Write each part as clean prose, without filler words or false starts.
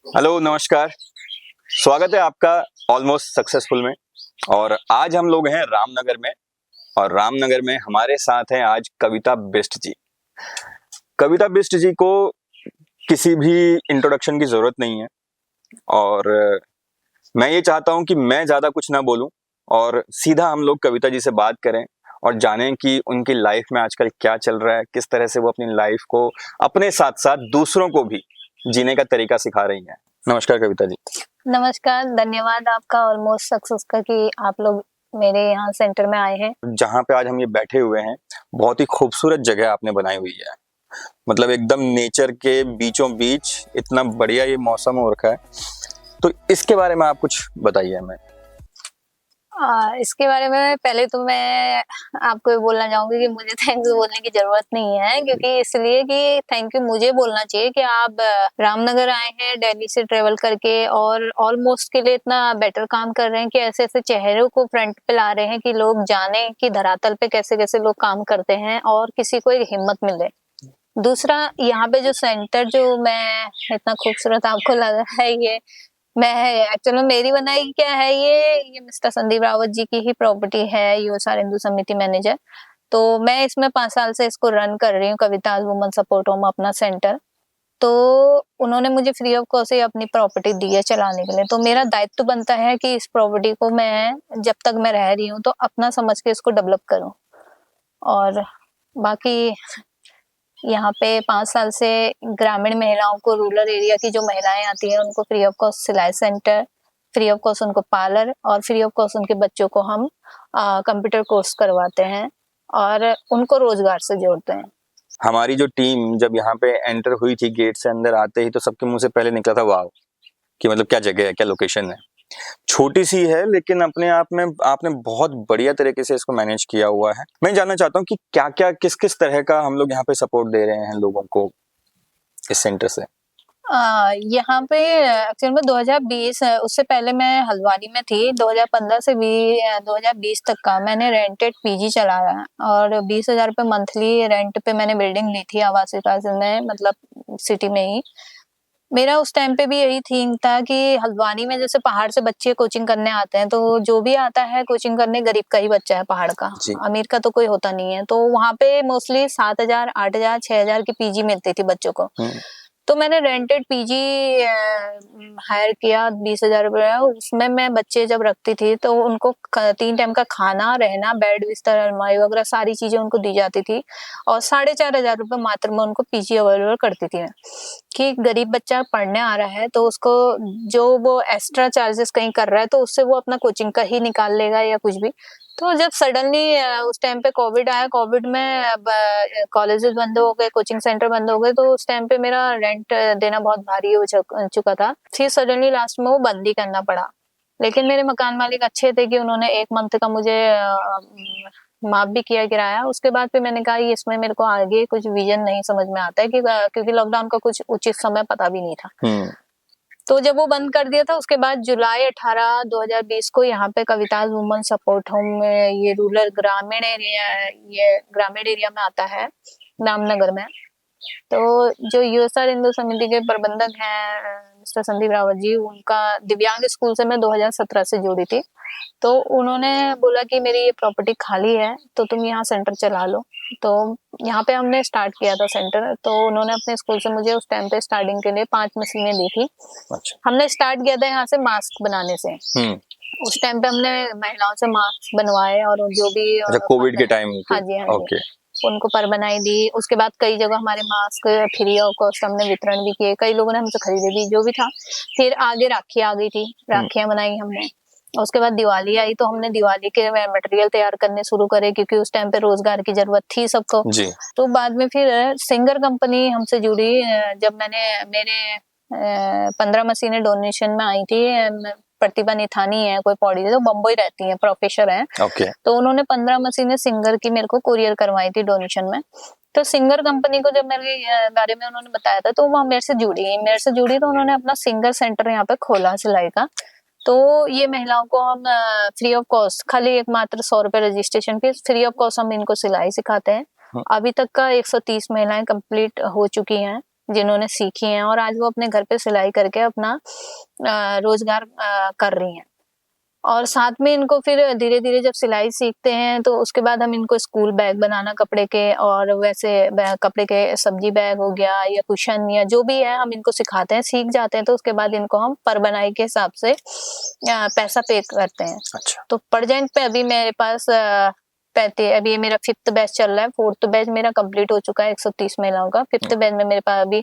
Hello, नमस्कार। स्वागत है आपका ऑलमोस्ट सक्सेसफुल में। और आज हम लोग हैं रामनगर में, और रामनगर में हमारे साथ हैं आज कविता बिष्ट जी। कविता बिष्ट जी को किसी भी इंट्रोडक्शन की जरूरत नहीं है, और मैं ये चाहता हूं कि मैं ज्यादा कुछ ना बोलूं और सीधा हम लोग कविता जी से बात करें और जानें कि उनकी लाइफ में आजकल क्या चल रहा है, किस तरह से वो अपनी लाइफ को अपने साथ साथ दूसरों को भी जीने का तरीका सिखा रही हैं। नमस्कार कविता जी। नमस्कार, धन्यवाद आपका ऑलमोस्ट सक्सेस का कि आप लोग मेरे यहाँ सेंटर में आए हैं। जहाँ पे आज हम ये बैठे हुए हैं, बहुत ही खूबसूरत जगह आपने बनाई हुई है। मतलब एकदम नेचर के बीचों बीच इतना बढ़िया ये मौसम हो रखा है, तो इसके बारे में आप कुछ बताइए हमें। इसके बारे में पहले तो मैं आपको ये बोलना चाहूंगी कि मुझे थैंक्स बोलने की जरूरत नहीं है, क्योंकि इसलिए कि थैंक यू मुझे बोलना चाहिए कि आप रामनगर आए हैं दिल्ली से ट्रेवल करके और ऑलमोस्ट के लिए इतना बेटर काम कर रहे हैं कि ऐसे ऐसे चेहरों को फ्रंट पे ला रहे हैं कि लोग जाने कि धरातल पे कैसे कैसे लोग काम करते हैं और किसी को एक हिम्मत मिले। दूसरा, यहाँ पे जो सेंटर जो मैं इतना खूबसूरत आपको लगा है, ये मैं एक्चुअल में मेरी बनाई क्या है, ये मिस्टर संदीप रावत जी की ही प्रॉपर्टी है, यूएसआर हिंदू समिति मैनेजर। तो मैं इसमें 5 साल से इसको रन कर रही हूँ, कविता वुमन सपोर्ट होम अपना सेंटर। तो उन्होंने मुझे फ्री ऑफ कॉस्ट ही अपनी प्रॉपर्टी दी है चलाने के लिए, तो मेरा दायित्व बनता है कि इस प्रॉपर्टी को मैं जब तक मैं रह रही हूँ तो अपना समझ के इसको डेवलप करूँ। और बाकी यहाँ पे 5 साल से ग्रामीण महिलाओं को, रूरल एरिया की जो महिलाएं आती हैं उनको फ्री ऑफ कॉस्ट सिलाई सेंटर, फ्री ऑफ कॉस्ट उनको पार्लर और फ्री ऑफ कॉस्ट उनके बच्चों को हम कंप्यूटर कोर्स करवाते हैं और उनको रोजगार से जोड़ते हैं। हमारी जो टीम जब यहाँ पे एंटर हुई थी, गेट से अंदर आते ही तो सबके मुंह से पहले निकला था वाव, कि मतलब क्या जगह है, क्या लोकेशन है। छोटी सी है लेकिन अपने आप में आपने बहुत बढ़िया तरीके से इसको मैनेज किया हुआ है। मैं जानना चाहता हूँ कि क्या क्या किस किस तरह का हम लोग यहाँ पे सपोर्ट दे रहे हैं लोगों को इस सेंटर से। यहाँ पे एक्चुअल में 2020, उससे पहले मैं हल्द्वानी में थी। 2015 से 2020 तक का मैंने रेंटेड पीजी चलाया और 20,000 रुपये मंथली रेंट पे मैंने बिल्डिंग ली थी आवासीय में, मतलब सिटी में ही। मेरा उस टाइम पे भी यही थीम था कि हल्द्वानी में जैसे पहाड़ से बच्चे कोचिंग करने आते हैं, तो जो भी आता है कोचिंग करने गरीब का ही बच्चा है पहाड़ का, अमीर का तो कोई होता नहीं है। तो वहाँ पे मोस्टली 7,000, 8,000, 6,000 की पीजी मिलती थी बच्चों को। तो मैंने रेंटेड पीजी हायर किया 20,000 रुपये। उसमें मैं बच्चे जब रखती थी तो उनको 3 टाइम का खाना, रहना, बेड, बिस्तर, अलमारी वगैरह सारी चीजें उनको दी जाती थी और 4,500 रुपये मात्र में उनको पीजी अवेलेबल करती थी मैं, कि गरीब बच्चा पढ़ने आ रहा है तो उसको जो वो एक्स्ट्रा चार्जेस कहीं कर रहा है तो उससे वो अपना कोचिंग का ही निकाल लेगा या कुछ भी। तो जब सडनली उस टाइम पे कोविड आया, कोविड में कॉलेजेस बंद हो गए, कोचिंग सेंटर बंद हो गए, तो उस टाइम पे मेरा रेंट देना बहुत भारी हो चुका था। फिर सडनली लास्ट में वो बंद ही करना पड़ा। लेकिन मेरे मकान मालिक अच्छे थे कि उन्होंने 1 मंथ का मुझे माफ भी किया किराया। उसके बाद फिर मैंने कहा इसमें मेरे को आगे कुछ विजन नहीं समझ में आता है, क्योंकि लॉकडाउन का कुछ उचित समय पता भी नहीं था। तो जब वो बंद कर दिया था उसके बाद जुलाई 18, 2020 को यहाँ पे कविता वुमन सपोर्ट होम में, ये रूरल ग्रामीण एरिया में आता है रामनगर में। तो जो यूएसआर हिंदू समिति के प्रबंधक हैं मिस्टर संदीप रावत जी, उनका दिव्यांग स्कूल से मैं 2017 से जुड़ी थी। तो उन्होंने बोला कि मेरी ये प्रॉपर्टी खाली है तो तुम यहाँ सेंटर चला लो। तो यहाँ पे हमने स्टार्ट किया था सेंटर। तो उन्होंने अपने स्कूल से मुझे उस टाइम पे स्टार्टिंग के लिए 5 मशीनें दी थी। अच्छा। हमने स्टार्ट किया था यहाँ से मास्क बनाने से। उस टाइम पे हमने महिलाओं से मास्क बनवाए और जो भी कोविड के टाइम। हाँ जी, हाँ जी, उनको पर बनाई दी। उसके बाद कई जगह हमारे मास्क फ्री ऑफ कॉस्ट हमने वितरण भी किए, कई लोगों ने हमसे खरीदे भी, जो भी था। फिर आगे राखी आ गई थी, राखियां बनाई हमने। उसके बाद दिवाली आई तो हमने दिवाली के मटेरियल तैयार करने शुरू करे, क्योंकि उस टाइम पे रोजगार की जरूरत थी सबको जी। तो बाद में फिर सिंगर कंपनी हमसे जुड़ी। जब मैंने मेरे 15 मशीनें डोनेशन में आई थी, प्रतिभा निथानी है कोई पौड़ी, तो बम्बई रहती है, प्रोफेसर है। तो उन्होंने 15 मशीनें सिंगर की मेरे को कुरियर करवाई थी डोनेशन में। तो सिंगर कंपनी को जब मेरे बारे में उन्होंने बताया था तो वो मेरे से जुड़ी तो उन्होंने अपना सिंगर सेंटर यहाँ पे खोला सिलाई का। तो ये महिलाओं को हम फ्री ऑफ कॉस्ट, खाली एकमात्र 100 रुपए registration fees, free of cost हम इनको सिलाई सिखाते हैं। अभी तक का 130 महिलाएं कंप्लीट हो चुकी हैं जिन्होंने सीखी हैं और आज वो अपने घर पे सिलाई करके अपना रोजगार कर रही हैं। और साथ में इनको फिर धीरे-धीरे जब सिलाई सीखते हैं तो उसके बाद हम इनको स्कूल बैग बनाना कपड़े के, और वैसे कपड़े के सब्जी बैग हो गया या कुशन या जो भी है हम इनको सिखाते हैं, सीख जाते हैं तो उसके बाद इनको हम पर बनाई के हिसाब से पैसा पे करते हैं। अच्छा। तो प्रेजेंट पे अभी मेरे पास अभी ये मेरा 5th बैच चल रहा है। 4th बैच मेरा कंप्लीट हो चुका है 130 महिलाओं का। 5th बैच में मेरे पास अभी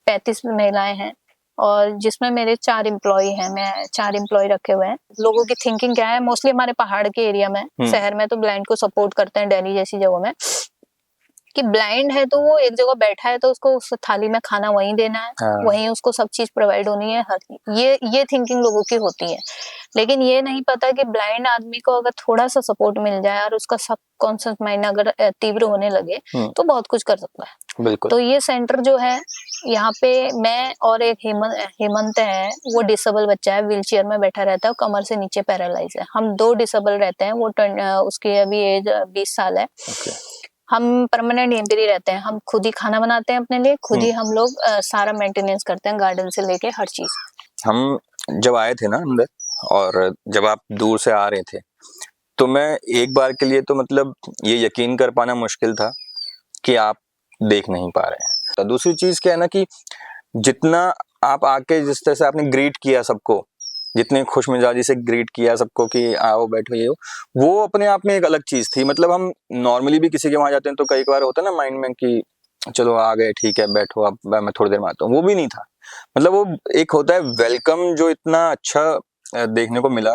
35 महिलाएं हैं और जिसमें मेरे 4 एम्प्लॉय हैं। मैं 4 एम्प्लॉय रखे हुए हैं। लोगों की थिंकिंग क्या है, मोस्टली हमारे पहाड़ के एरिया में, शहर में तो ब्लाइंड को सपोर्ट करते हैं, दिल्ली जैसी जगहों में, कि ब्लाइंड है तो वो एक जगह बैठा है तो उसको उस थाली में खाना वहीं देना है, वहीं उसको सब चीज प्रोवाइड होनी है। ये थिंकिंग लोगों की होती है, लेकिन ये नहीं पता कि ब्लाइंड आदमी को अगर थोड़ा सा सपोर्ट मिल जाए और उसका सबकॉन्शियस माइंड अगर तीव्र होने लगे तो बहुत कुछ कर सकता है। बिल्कुल। तो ये सेंटर जो है यहाँ पे मैं और एक हेमंत है, वो डिसेबल बच्चा है, व्हील चेयर में बैठा रहता है, कमर से नीचे पैरालाइज है। हम 2 डिसेबल रहते हैं। वो उसकी अभी एज 20 साल है। हम परमानेंट यहीं पे ही रहते हैं। हम खुद ही खाना बनाते हैं अपने लिए, खुद ही हम लोग सारा मेंटेनेंस करते हैं, गार्डन से लेके हर चीज। हम जब आए थे ना अंदर, और जब आप दूर से आ रहे थे, तो मैं एक बार के लिए तो मतलब ये यकीन कर पाना मुश्किल था कि आप देख नहीं पा रहे हैं। तो दूसरी चीज क्या है ना कि जितना आप आके जिस तरह से आपने ग्रीट किया सबको, जितने खुश मिजाजी से ग्रीट किया सबको कि आओ बैठो ये हो, वो अपने आप में एक अलग चीज थी। मतलब हम नॉर्मली भी किसी के वहां जाते हैं तो कई बार होता है ना माइंड में कि चलो आ गए, ठीक है बैठो, अब मैं थोड़ी देर में आता हूँ, वो भी नहीं था। मतलब वो एक होता है वेलकम, जो इतना अच्छा देखने को मिला,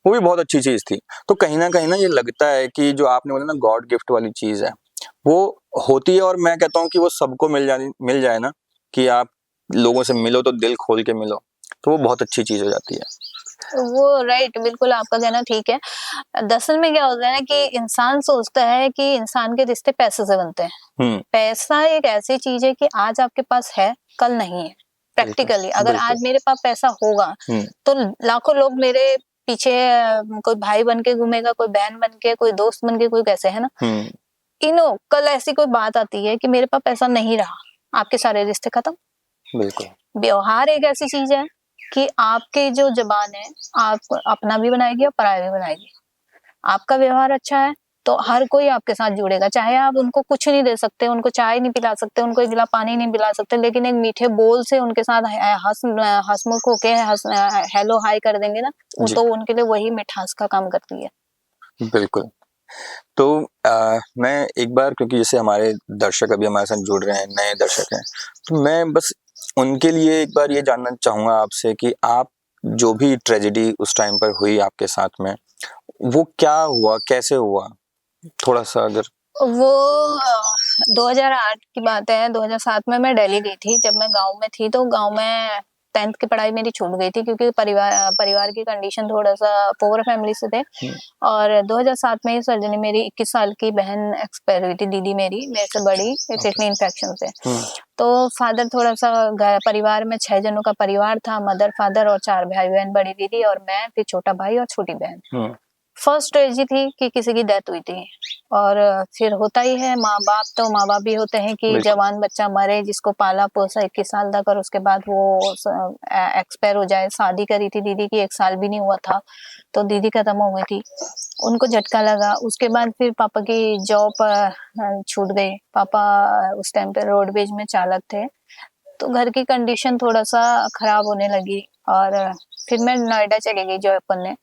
वो भी बहुत अच्छी चीज थी। तो कहीं ना ये लगता है कि जो आपने बोला ना गॉड गिफ्ट वाली चीज है, वो होती है। और मैं कहता हूँ कि वो सबको मिल जाए ना, कि आप लोगों से मिलो तो दिल खोल के मिलो, तो वो बहुत अच्छी चीज हो जाती है। वो राइट, बिल्कुल आपका कहना ठीक है। दरअसल में क्या होता है ना कि इंसान सोचता है कि इंसान के रिश्ते पैसे से बनते हैं। पैसा एक ऐसी चीज है कि आज आपके पास है, कल नहीं है। प्रैक्टिकली अगर आज मेरे पास पैसा होगा तो लाखों लोग मेरे पीछे, कोई भाई बन के घूमेगा, कोई बहन बन के, कोई दोस्त बन के, कोई कैसे, है ना। कल ऐसी कोई बात आती है कि मेरे पास पैसा नहीं रहा, आपके सारे रिश्ते खत्म। बिल्कुल। व्यवहार एक ऐसी चीज है कि आपके जो जबान है, आप अपना भी बनाएगी और पराया भी बनाएगी। आपका व्यवहार अच्छा है तो हर कोई आपके साथ जुड़ेगा, चाहे आप उनको कुछ नहीं दे सकते, उनको चाय नहीं पिला सकते, उनको एक गिलास पानी नहीं पिला सकते, लेकिन एक मीठे बोल से उनके साथ हंसमुख होके हेलो हाय कर देंगे ना, तो उनके लिए वही मिठास का काम करती है। बिल्कुल। तो मैं एक बार, क्योंकि जैसे हमारे दर्शक अभी हमारे साथ जुड़ रहे हैं, नए दर्शक हैं, तो मैं बस उनके लिए एक बार ये जानना चाहूंगा आपसे कि आप जो भी ट्रेजेडी उस टाइम पर हुई आपके साथ में, वो क्या हुआ, कैसे हुआ, थोड़ा सा अगर। वो 2008 की बात है। 2007 में मैं दिल्ली गई थी। जब मैं गांव में थी तो गांव में 10th की पढ़ाई मेरी छूट गई थी क्योंकि परिवार की कंडीशन थोड़ा सा पुअर फैमिली से थे। और 2007 में ही सर्जरी, मेरी 21 साल की बहन एक्सपायर हुई थी, दीदी मेरी मेरे से बड़ी, किडनी इन्फेक्शन से। तो फादर थोड़ा सा, परिवार में 6 जनों का परिवार था, मदर फादर और 4 भाई बहन, बड़ी दीदी और मैं, फिर छोटा भाई और छोटी बहन। फर्स्ट स्टेज थी कि किसी की डेथ हुई थी। और फिर होता ही है, माँ बाप भी होते हैं कि जवान बच्चा मरे, जिसको पाला पोसा 21 साल तक, और उसके बाद वो एक्सपायर हो जाए। शादी करी थी दीदी की, 1 साल भी नहीं हुआ था तो दीदी खत्म हो गई थी, उनको झटका लगा। उसके बाद फिर पापा की जॉब छूट गई। पापा उस टाइम पे रोडवेज में चालक थे, तो घर की कंडीशन थोड़ा सा खराब होने लगी। और फिर मैं नोएडा चली गई जॉब करने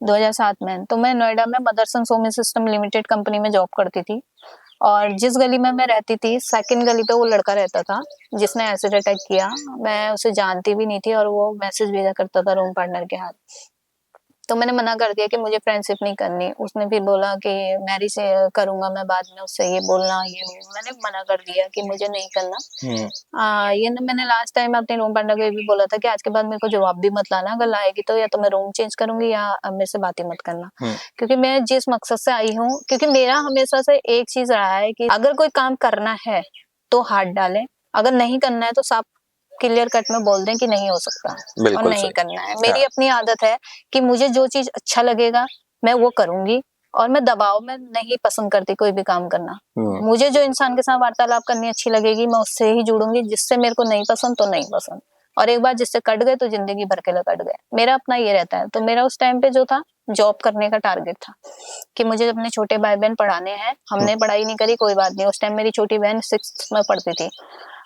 2007 में। तो मैं नोएडा में Motherson Sumi system limited company में जॉब करती थी। और जिस गली में मैं रहती थी, 2nd गली पे वो लड़का रहता था जिसने एसिड अटैक किया। मैं उसे जानती भी नहीं थी और वो मैसेज भेजा करता था रूम पार्टनर के हाथ। तो मैंने मना कर दिया कि मुझे फ्रेंडशिप नहीं करनी। उसने फिर बोला कि मैरी से करूंगा मैं बाद में, उससे ये बोलना ये। मैंने मना कर दिया कि मुझे नहीं करना। ये ना, मैंने लास्ट टाइम अपने रूम पार्टनर को भी बोला था कि आज के बाद मेरे को जवाब भी मत लाना, अगर लाएगी तो या तो मैं रूम चेंज करूंगी या मेरे से बात ही मत करना। क्योंकि मैं जिस मकसद से आई हूँ, क्योंकि मेरा हमेशा से एक चीज रहा है कि अगर कोई काम करना है तो हाथ डालें, अगर नहीं करना है तो साफ क्लियर कट में बोल दें कि नहीं हो सकता और नहीं करना है। मेरी अपनी आदत है कि मुझे जो चीज अच्छा लगेगा मैं वो करूंगी, और मैं दबाव में नहीं पसंद करती कोई भी काम करना। मुझे जो इंसान के साथ वार्तालाप करनी अच्छी लगेगी मैं उससे ही जुड़ूंगी, जिससे मेरे को नहीं पसंद तो नहीं पसंद, और एक बार जिससे कट गए तो जिंदगी भर के लिए कट गए। मेरा अपना ये रहता है। तो मेरा उस टाइम पे जो था जॉब करने का टारगेट था कि मुझे अपने छोटे भाई बहन पढ़ाने हैं। हमने पढ़ाई नहीं करी, कोई बात नहीं, उस टाइम मेरी छोटी बहन 6th में पढ़ती थी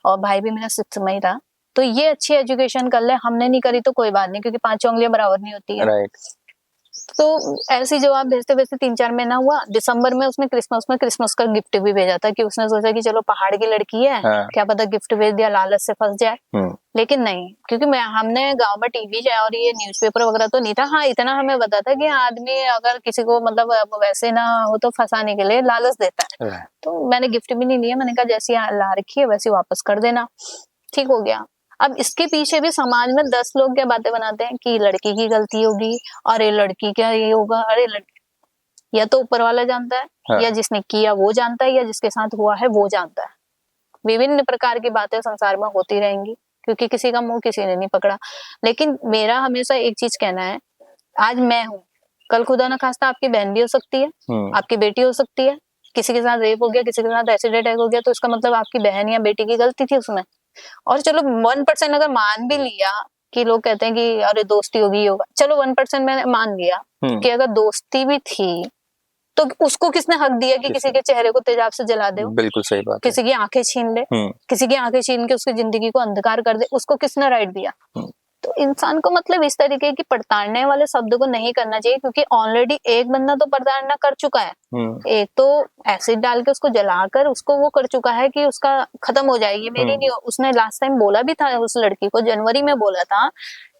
और भाई भी मेरा 6th में ही था। तो ये अच्छी एजुकेशन कर ले, हमने नहीं करी तो कोई बात नहीं, क्योंकि 5 उंगलियां बराबर नहीं होती है। राइट। तो ऐसी जवाब भेजते भेजते 3-4 महीना हुआ। दिसंबर में उसने क्रिसमस का गिफ्ट भी भेजा था कि उसने सोचा कि चलो पहाड़ की लड़की है, क्या पता गिफ्ट भेज दिया, लालच से फंस जाए। लेकिन नहीं, क्योंकि हमने गांव में टीवी और ये न्यूज़पेपर वगैरह तो नहीं था। हाँ, इतना हमें पता था कि आदमी अगर किसी को मतलब वैसे ना हो तो फंसाने के लिए लालच देता है। तो मैंने गिफ्ट भी नहीं लिया, मैंने कहा जैसी ला रखी है वैसी वापस कर देना, ठीक हो गया। अब इसके पीछे भी समाज में 10 लोग क्या बातें बनाते हैं कि लड़की की गलती होगी, अरे लड़की क्या ये होगा, अरे या तो ऊपर वाला जानता है, हाँ। या जिसने किया वो जानता है, या जिसके साथ हुआ है वो जानता है। विभिन्न प्रकार की बातें संसार में होती रहेंगी, क्योंकि किसी का मुंह किसी ने नहीं पकड़ा। लेकिन मेरा हमेशा एक चीज कहना है, आज मैं हूँ, कल खुदा ना खास्ता आपकी बहन भी हो सकती है, आपकी बेटी हो सकती है। किसी के साथ रेप हो गया, किसी के साथ एसिड अटैक हो गया, तो इसका मतलब आपकी बहन या बेटी की गलती थी उसमें। और चलो 1% अगर मान भी लिया कि लोग कहते हैं कि अरे दोस्ती होगी ये होगा, चलो 1% मैंने मान लिया कि अगर दोस्ती भी थी तो उसको किसने हक दिया कि किसी के चेहरे को तेजाब से जला दे? बिल्कुल सही बात है। किसी की आंखें छीन ले, किसी की आंखें छीन के उसकी जिंदगी को अंधकार कर दे, उसको किसने राइट दिया? तो इंसान को मतलब इस तरीके की प्रताड़ने वाले शब्द को नहीं करना चाहिए, क्योंकि ऑलरेडी एक बंदा तो प्रताड़ना कर चुका है। एक तो एसिड डाल के उसको जलाकर उसको वो कर चुका है कि उसका खत्म हो जाएगी, मेरी नहीं। उसने लास्ट टाइम बोला भी था उस लड़की को, जनवरी में बोला था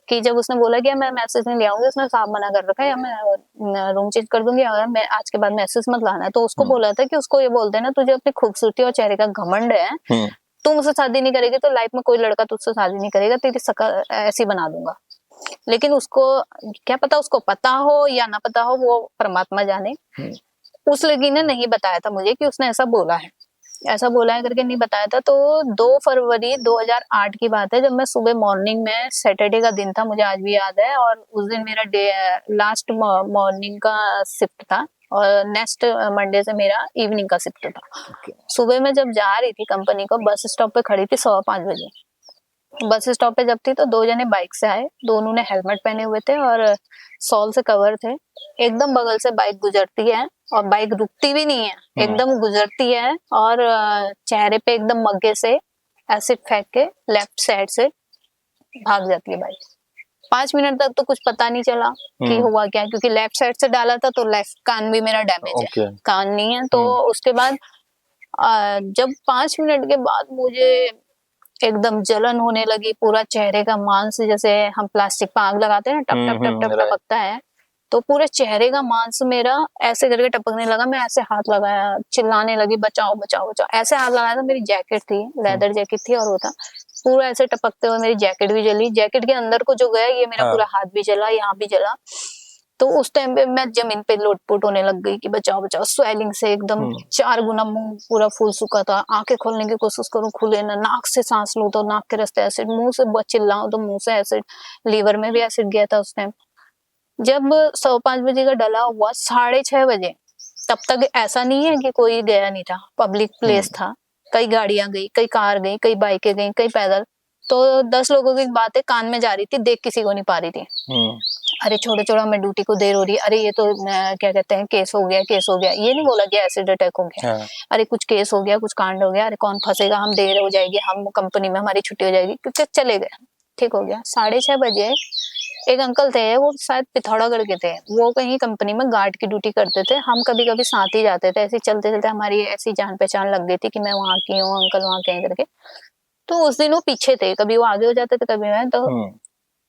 कि जब उसने बोला कि मैं मैसेज नहीं ले आऊंगी, उसने साफ मना कर रखा है, या मैं रूम चेंज कर दूंगी, या मैं आज के बाद मैसेज मत लाना है। तो उसको बोला था कि उसको ये बोल देना तुझे अपनी खूबसूरती और चेहरे का घमंड है, तू मुझसे शादी नहीं करेगी तो लाइफ में कोई लड़का तुझसे शादी नहीं करेगा, तेरी शक्ल ऐसी बना दूंगा। लेकिन उसको क्या पता, उसको पता हो या ना पता हो वो परमात्मा जाने। उस लड़की ने नहीं बताया था मुझे कि उसने ऐसा बोला है, ऐसा बोला है करके नहीं बताया था। तो 2 फरवरी 2008 की बात है, जब मैं सुबह मॉर्निंग में, सैटरडे का दिन था, मुझे आज भी याद है, और उस दिन मेरा लास्ट मॉर्निंग का शिफ्ट था और नेक्स्ट मंडे से मेरा इवनिंग का शिफ्ट था। सुबह में जब जा रही थी कंपनी को, बस स्टॉप पे खड़ी थी 5:15 बजे। बस स्टॉप पे जब थी तो 2 जने बाइक से आए, दोनों ने हेलमेट पहने हुए थे और सॉल से कवर थे। एकदम बगल से बाइक गुजरती है और बाइक रुकती भी नहीं है, एकदम गुजरती है और चेहरे पे एकदम मग्गे से एसिड फेंक के लेफ्ट साइड से भाग जाती है बाइक। 5 मिनट तक तो कुछ पता नहीं चला कि हुआ क्या, क्योंकि लेफ्ट साइड से डाला था तो लेफ्ट कान भी मेरा डैमेज है, कान नहीं है। तो उसके बाद जब 5 मिनट के बाद मुझे एकदम जलन होने लगी, पूरा चेहरे का मांस, जैसे हम प्लास्टिक पे आग लगाते हैं ना, टप टप टप टप टपकता है, तो पूरे चेहरे का मांस मेरा ऐसे करके टपकने लगा। मैं ऐसे हाथ लगाया, चिल्लाने लगी बचाओ बचाओ बचाओ, ऐसे हाथ लगाया था। मेरी जैकेट थी, लेदर जैकेट थी, और वो था पूरा ऐसे टपकते हुए, मेरी जैकेट भी जली, जैकेट के अंदर को जो गया ये मेरा पूरा हाथ भी जला, यहाँ भी जला। तो उस टाइम पे मैं जमीन पे लोटपोट होने लग गई कि बचाओ बचाओ, स्वेलिंग से एकदम 4 गुना मुंह पूरा फूल चुका था। आंखें खोलने की कोशिश करूं, खुले ना, नाक से सांस लूं तो नाक के रास्ते एसिड, मुंह से चिल्लाऊं तो मुंह से एसिड, लीवर में भी एसिड गया था उस टाइम। जब 5:15 बजे का डला हुआ, 6:30 बजे, तब तक ऐसा नहीं है कि कोई गया नहीं था, पब्लिक प्लेस था, कई गाड़ियां गई, कई कार गई, कई बाइकें गई, कई पैदल। तो 10 लोगों की बातें कान में जा रही थी, देख किसी को नहीं पा रही थी। अरे छोड़ो छोड़ो, हमें ड्यूटी को देर हो रही है, अरे ये तो क्या कहते हैं केस हो गया, केस हो गया। ये नहीं बोला कि एसिड अटैक हो गया, अरे कुछ केस हो गया, कुछ कांड हो गया, अरे कौन फंसेगा, हम देर हो जाएगी, हम कंपनी में हमारी छुट्टी हो जाएगी, क्योंकि चले गए, ठीक हो गया। 6:30 बजे एक अंकल थे, वो शायद पिथौरागढ़ के थे, वो कहीं कंपनी में गार्ड की ड्यूटी करते थे। हम कभी कभी साथ ही जाते थे, ऐसे चलते चलते हमारी ऐसी जान पहचान लग गई थी कि मैं वहां की हूँ, अंकल वहां के करके। तो उस दिन वो पीछे थे, कभी वो आगे हो जाते थे, कभी मैं। तो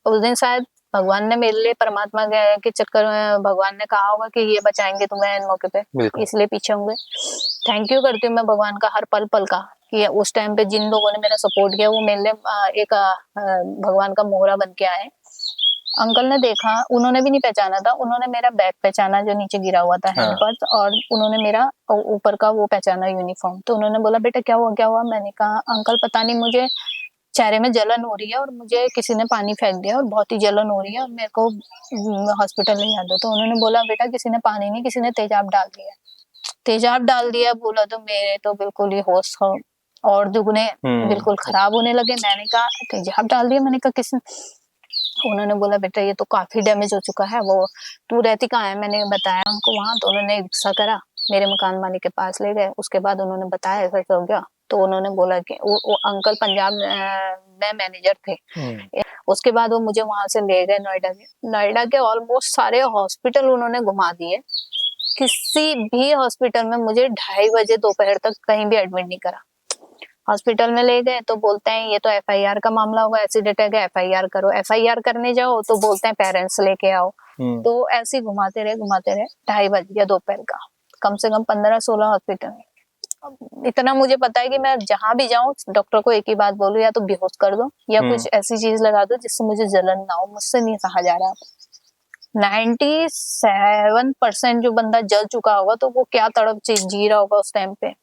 उस दिन शायद भगवान ने मेरे लिए, परमात्मा के चक्कर में भगवान ने कहा होगा कि ये बचाएंगे तुम्हें इन मौके पे, इसलिए पीछे होंगे। थैंक यू करती हूँ मैं भगवान का हर पल पल का, कि उस टाइम पे जिन लोगों ने मेरा सपोर्ट किया वो मेरे लिए एक भगवान का मोहरा बन के आए। अंकल ने देखा, उन्होंने भी नहीं पहचाना था, उन्होंने मेरा बैग पहचाना जो नीचे गिरा हुआ था, हैंड पर्स, और उन्होंने मेरा ऊपर का वो पहचाना यूनिफॉर्म। तो उन्होंने बोला बेटा क्या हुआ क्या हुआ? मैंने कहा अंकल पता नहीं, मुझे चेहरे में जलन हो रही है और मुझे किसी ने पानी फेंक दिया और बहुत ही जलन हो रही है और मेरे को हॉस्पिटल ले जा दो। तो उन्होंने बोला बेटा किसी ने पानी नहीं, किसी ने तेजाब डाल दिया। तेजाब डाल दिया बोला तो मेरे तो बिल्कुल ही होश और दुगने बिल्कुल खराब होने लगे। मैंने कहा तेजाब डाल दिया, मैंने कहा किसने? उन्होंने बोला बेटा ये तो काफी डैमेज हो चुका है, वो तू रहती कहाँ है? मैंने बताया उनको वहां, तो उन्होंने गुस्सा करा, मेरे मकान मालिक के पास ले गए। उसके बाद उन्होंने बताया ऐसा हो गया, तो उन्होंने बोला कि वो अंकल पंजाब में मैनेजर थे। उसके बाद वो मुझे वहां से ले गए नोएडा के ऑलमोस्ट सारे हॉस्पिटल उन्होंने घुमा दिए। किसी भी हॉस्पिटल में मुझे 2:30 बजे दोपहर तक कहीं भी एडमिट नहीं करा। हॉस्पिटल में ले गए तो बोलते हैं ये तो एफआईआर का मामला होगा, एसिड अटैक है, एफआईआर करो। एफआईआर करने जाओ तो बोलते हैं पेरेंट्स लेके आओ। तो ऐसे घुमाते रहे 2:30 बज गया दोपहर का। कम से कम 15-16 हॉस्पिटल। इतना मुझे पता है कि मैं जहां भी जाऊं डॉक्टर को एक ही बात बोलूं, या तो बेहोश कर दो या कुछ ऐसी चीज लगा दो जिससे मुझे जलन ना हो, मुझसे नहीं सहा जा रहा। 97% जो बंदा जल चुका होगा तो वो क्या तड़प जी रहा होगा उस टाइम पे,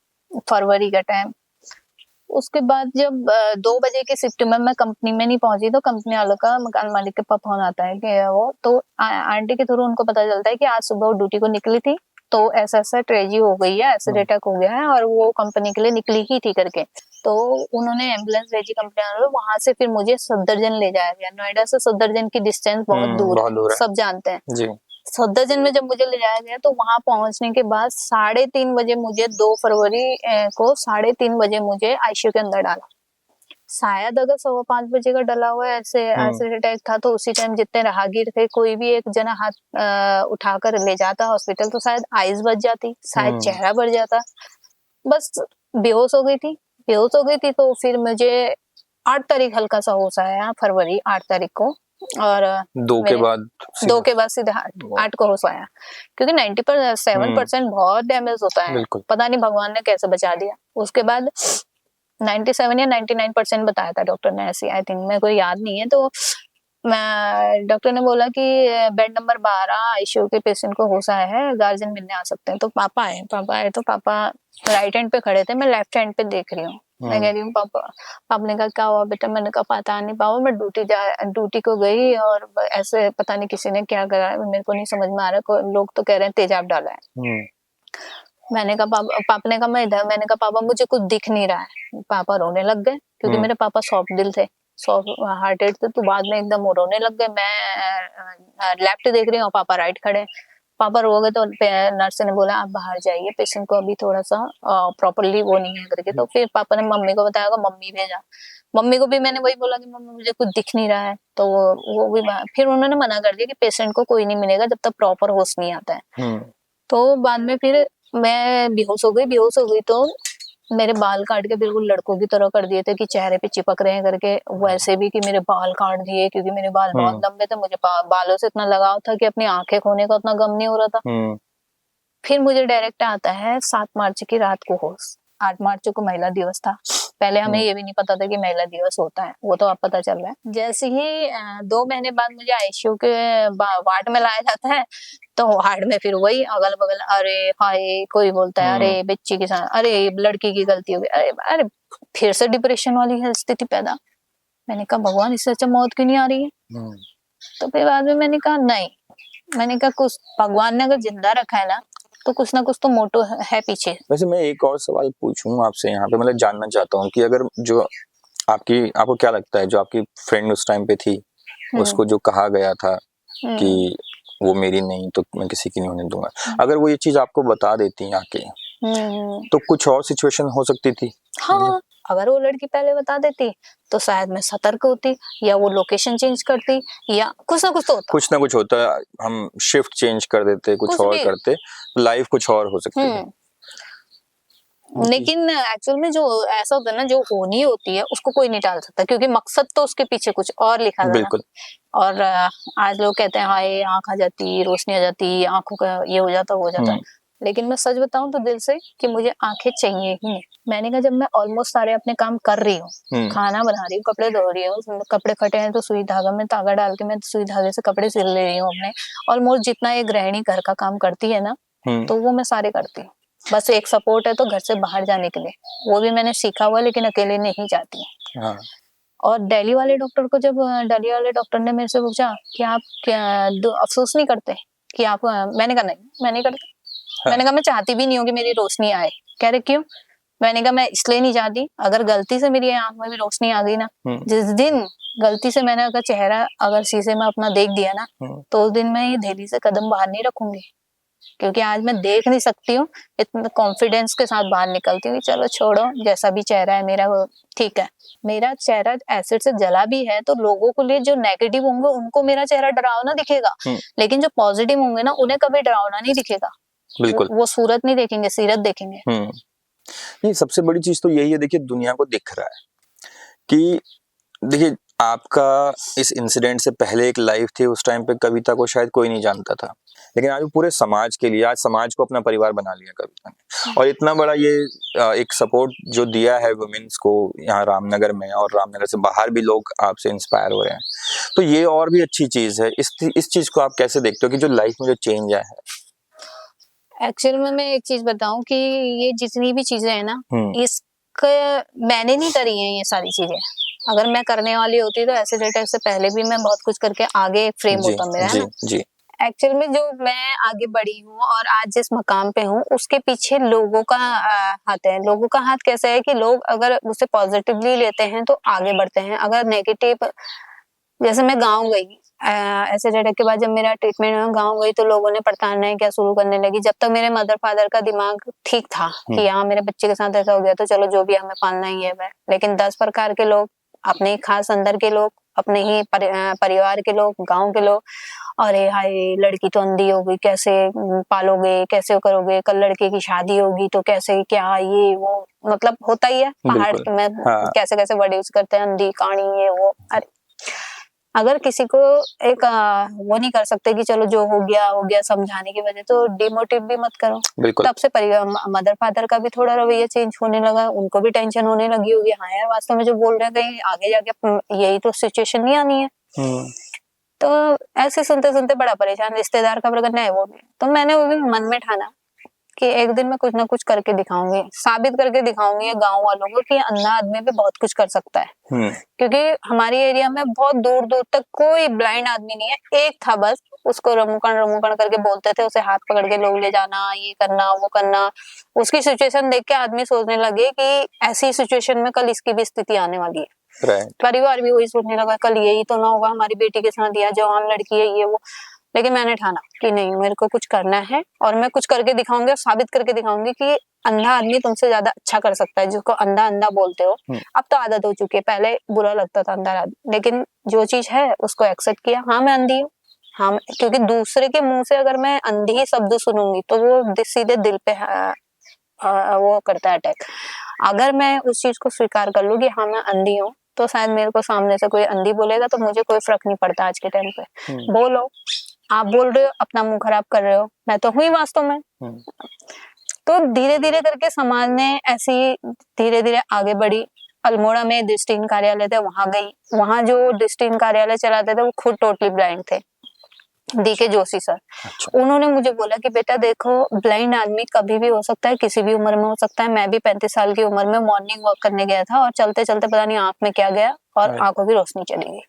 फरवरी का टाइम। उसके बाद जब 2 बजे की शिफ्ट में मैं कंपनी में नहीं पहुंची तो कंपनी वालों का मकान मालिक के पास फोन आता है कि वो तो आंटी के थ्रू उनको पता चलता है कि आज सुबह वो ड्यूटी को निकली थी तो ऐसा ऐसा ट्रेजी हो गई है, एसिड अटैक हो गया है और वो कंपनी के लिए निकली ही थी करके। तो उन्होंने एम्बुलेंस भेजी कंपनी वालों, वहां से फिर मुझे सफदरजंग ले जाया गया। नोएडा से सफदरजंग की डिस्टेंस बहुत दूर है, सब जानते हैं जी। सफदरजंग में जब मुझे ले जाया गया तो वहां पहुंचने के बाद 3:30 बजे मुझे 2 फरवरी को 3:30 बजे मुझे आईसीयू के अंदर डाला। शायद अगर 5:15 बजे का डला हुआ ऐसे एसिड अटैक था तो उसी टाइम जितने राहगीर थे कोई भी एक जना हाथ उठाकर ले जाता हॉस्पिटल तो शायद आइज बच जाती, शायद चेहरा बढ़ जाता। बस बेहोश हो गई थी तो फिर मुझे 8 तारीख हल्का सा होश आया, फरवरी 8 तारीख को। और 2 के बाद सीधे 8 को होश आया, क्योंकि 97% बहुत डैमेज होता है। पता नहीं भगवान ने कैसे बचा दिया। उसके बाद 97 या 99% बताया था डॉक्टर ने, ऐसी आई थिंक, मेरे को याद नहीं है। तो मैं डॉक्टर ने बोला कि बेड नंबर 12 आईसीयू के पेशेंट को होश आया है, गार्जियन मिलने आ सकते हैं। तो पापा आए तो पापा राइट हैंड पे खड़े थे, मैं लेफ्ट हैंड पे देख रही हूँ। मैं कह रही हूँ पापा ने कहा क्या हुआ बेटा? मैंने कहा पता नहीं पापा, मैं ड्यूटी को गई और ऐसे पता नहीं किसी ने क्या करा, मेरे को नहीं समझ में आ रहा, लोग तो कह रहे हैं तेजाब डाला है। मैंने कहा पापा ने कहा मैं इधर, मैंने कहा पापा मुझे कुछ दिख नहीं रहा है। पापा रोने लग गए, क्योंकि मेरे पापा सॉफ्ट दिल थे, सॉफ्ट हार्टेड थे, तो बाद में एकदम वो रोने लग गए। मैं लेफ्ट देख रही हूँ, पापा राइट खड़े। पापा रो गए तो नर्स ने बोला आप बाहर जाइए, पेशेंट को अभी थोड़ा सा प्रॉपरली वो नहीं है करके। तो फिर पापा ने मम्मी को बताया, मम्मी भेजा। मम्मी को भी मैंने वही बोला कि मम्मी मुझे कुछ दिख नहीं रहा है, तो वो भी फिर उन्होंने मना कर दिया कि पेशेंट को कोई नहीं मिलेगा जब तक प्रॉपर होश नहीं आता है। तो बाद में फिर मैं बेहोश हो गई तो मेरे बाल काट के बिल्कुल लड़कों की तरह कर दिए थे कि चेहरे पे चिपक रहे हैं करके। वैसे भी कि मेरे बाल काट दिए, क्योंकि मेरे बाल बहुत लंबे थे, मुझे बालों से इतना लगाव था कि अपनी आंखें खोने का उतना गम नहीं हो रहा था। फिर मुझे डायरेक्ट आता है 7 मार्च की रात को होश। 8 मार्च को महिला दिवस था, पहले हमें ये भी नहीं पता था कि महिला दिवस होता है, वो तो अब पता चल रहा है। जैसे ही 2 महीने बाद मुझे आईसीयू के वार्ड में लाया जाता है, तो वार्ड में फिर वही अगल बगल, अरे हाय, कोई बोलता है अरे बच्ची के साथ, अरे लड़की की गलती हो गई, अरे फिर से डिप्रेशन वाली स्थिति पैदा। मैंने कहा भगवान इससे अच्छा मौत क्यों नहीं आ रही है? तो फिर बाद में मैंने कहा नहीं, मैंने कहा कुछ भगवान ने अगर जिंदा रखा है ना तो कुछ ना कुछ तो मोटो है पीछे। वैसे मैं एक और सवाल पूछूं आपसे यहाँ पे, मतलब जानना चाहता हूँ कि अगर जो आपको क्या लगता है, जो आपकी फ्रेंड उस टाइम पे थी, उसको जो कहा गया था कि वो मेरी नहीं तो मैं किसी की नहीं होने दूंगा, अगर वो ये चीज आपको बता देती आके तो कुछ और सिचुएशन हो सकती थी? हाँ, अगर वो लड़की पहले बता देती तो शायद मैं सतर्क होती, या वो लोकेशन चेंज करती, या कुछ ना कुछ होता, हम शिफ्ट चेंज कर देते, कुछ और करते, लाइफ कुछ और हो सकती है। लेकिन एक्चुअल में जो ऐसा होता है ना, जो होनी होती है उसको कोई नहीं टाल सकता, क्योंकि मकसद तो उसके पीछे कुछ और लिखा था। बिल्कुल। और आज लोग कहते हैं हाय आंख आ जाती, रोशनी आ जाती, आंखों का ये हो जाता वो हो जाता, लेकिन मैं सच बताऊं तो दिल से कि मुझे आंखें चाहिए ही नहीं। मैंने कहा जब मैं ऑलमोस्ट सारे अपने काम कर रही हूँ, खाना बना रही हूँ, कपड़े धो रही हूँ, कपड़े फटे हैं तो सुई धागा में धागा डाल के मैं सुई धागे से कपड़े सिल ले रही हूँ अपने, ऑलमोस्ट जितना एक गृहिणी घर का काम करती है ना, तो वो मैं सारे करती हूँ। बस एक सपोर्ट है तो घर से बाहर जाने के लिए, वो भी मैंने सीखा हुआ, लेकिन अकेले नहीं जाती। और दिल्ली वाले डॉक्टर को जब दिल्ली वाले डॉक्टर ने मेरे से पूछा कि आप क्या अफसोस नहीं करते कि आप, मैंने कहा नहीं, मैं नहीं करती। मैंने कहा मैं चाहती भी नहीं हूँ कि मेरी रोशनी आए। कह रहे क्यों? मैंने कहा मैं इसलिए नहीं चाहती, अगर गलती से मेरी आंख में भी रोशनी आ गई ना, जिस दिन गलती से मैंने अगर चेहरा अगर शीशे में अपना देख दिया ना, तो उस दिन मैं ये दिल्ली से कदम बाहर नहीं रखूंगी, क्योंकि आज मैं देख नहीं सकती हूँ, इतने कॉन्फिडेंस के साथ बाहर निकलती हूँ। चलो छोड़ो, जैसा भी चेहरा है मेरा वो ठीक है। मेरा चेहरा एसिड से जला भी है तो लोगों को लिए जो नेगेटिव होंगे उनको मेरा चेहरा डरावना दिखेगा, लेकिन जो पॉजिटिव होंगे ना उन्हें कभी डरावना नहीं दिखेगा। बिल्कुल, वो सूरत नहीं देखेंगे, सीरत देखेंगे। नहीं, सबसे बड़ी चीज तो यही है, देखिए दुनिया को दिख रहा है कि देखिए आपका इस इंसिडेंट से पहले एक लाइफ थी, उस टाइम पे कविता को शायद कोई नहीं जानता था, लेकिन आज वो पूरे समाज के लिए, आज समाज को अपना परिवार बना लिया कविता ने, और इतना बड़ा ये एक सपोर्ट जो दिया है वुमेन्स को यहाँ रामनगर में, और रामनगर से बाहर भी लोग आपसे इंस्पायर हो रहे हैं, तो ये और भी अच्छी चीज है। इस चीज को आप कैसे देखते हो कि जो लाइफ में जो चेंज आया है? एक्चुअल में मैं एक चीज बताऊं कि ये जितनी भी चीजें है ना, इसका मैंने नहीं करी है ये सारी चीजें। अगर मैं करने वाली होती तो ऐसे डेटा से पहले भी मैं बहुत कुछ करके आगे फ्रेम होता मेरा, है ना। एक्चुअल में जो मैं आगे बढ़ी हूँ और आज जिस मकाम पे हूँ उसके पीछे लोगों का हाथ है। लोगों का हाथ कैसे है कि लोग अगर उसे पॉजिटिवली लेते हैं तो आगे बढ़ते हैं, अगर नेगेटिव, जैसे मैं गाँव गई ऐसे अटैक के बाद जब मेरा ट्रीटमेंट में गाँव गई तो लोगों ने पड़तालना क्या शुरू करने लगी। जब तक मेरे मदर फादर का दिमाग ठीक था कि हाँ मेरे बच्चे के साथ ऐसा हो गया तो चलो जो भी हमें पालना ही है वह, लेकिन 10 प्रकार के लोग, अपने ही खास अंदर के लोग, अपने ही परिवार के लोग, गाँव के लोग, अरे हाय लड़की तो अंधी हो गई, कैसे पालोगे, कैसे करोगे, कल लड़के की शादी होगी तो कैसे, क्या ये वो, मतलब होता ही है पहाड़ में कैसे कैसे वर्ड यूज करते हैं, अंधी कहानी ये वो। अरे अगर किसी को एक वो नहीं कर सकते कि चलो जो हो गया समझाने की वजह, तो डिमोटिव भी मत करो। तब से मदर फादर का भी थोड़ा रवैया चेंज होने लगा, उनको भी टेंशन होने लगी होगी, हाँ यार वास्तव में जो बोल रहे हैं कहीं आगे जाके यही तो सिचुएशन नहीं आनी है। तो ऐसे सुनते सुनते बड़ा परेशान, रिश्तेदार खबर करना है वो भी, तो मैंने वो भी मन में ठाना कि एक दिन मैं कुछ ना कुछ करके दिखाऊंगी, साबित करके दिखाऊंगी गांव वालों को कि अंधा आदमी भी बहुत कुछ कर सकता है। क्योंकि हमारी एरिया में बहुत दूर दूर तक कोई ब्लाइंड आदमी नहीं है, एक था बस, उसको रमुकण करके बोलते थे, उसे हाथ पकड़ के लोग ले जाना, ये करना वो करना। उसकी सिचुएशन देख के आदमी सोचने लगे कि ऐसी सिचुएशन में कल इसकी भी स्थिति आने वाली है। परिवार भी वही सोचने लगा कल यही तो ना होगा हमारी बेटी के साथ, या जवान लड़की है ये वो। लेकिन मैंने ठाना कि नहीं, मेरे को कुछ करना है और मैं कुछ करके दिखाऊंगी और साबित करके दिखाऊंगी कि अंधा आदमी तुमसे ज्यादा अच्छा कर सकता है, जिसको अंधा अंधा बोलते हो। अब तो आदत हो चुकी है, पहले बुरा लगता था अंधा आदमी, लेकिन जो चीज है उसको एक्सेप्ट किया, हाँ मैं अंधी हूँ, हाँ, क्योंकि दूसरे के मुंह से अगर मैं अंधी शब्द सुनूंगी तो वो सीधे दिल पे वो करता है अटैक। अगर मैं उस चीज को स्वीकार कर लूँ कि हाँ मैं अंधी हूँ, तो शायद मेरे को सामने से कोई अंधी बोलेगा तो मुझे कोई फर्क नहीं पड़ता आज के टाइम पे। बोलो, आप बोल रहे हो, अपना मुंह खराब कर रहे हो, मैं तो हुई वास्तव में। तो धीरे धीरे करके समाज ने ऐसी धीरे धीरे आगे बढ़ी। अल्मोड़ा में दृष्टिहीन कार्यालय थे, वहां गई, वहां जो दृष्टिहीन कार्यालय चलाते थे वो खुद टोटली ब्लाइंड थे, डीके जोशी सर। उन्होंने मुझे बोला कि बेटा देखो, ब्लाइंड आदमी कभी भी हो सकता है, किसी भी उम्र में हो सकता है। मैं भी 35 साल की उम्र में मॉर्निंग वॉक करने गया था और चलते चलते पता नहीं आंख में क्या गया और आंखों की रोशनी चली गई।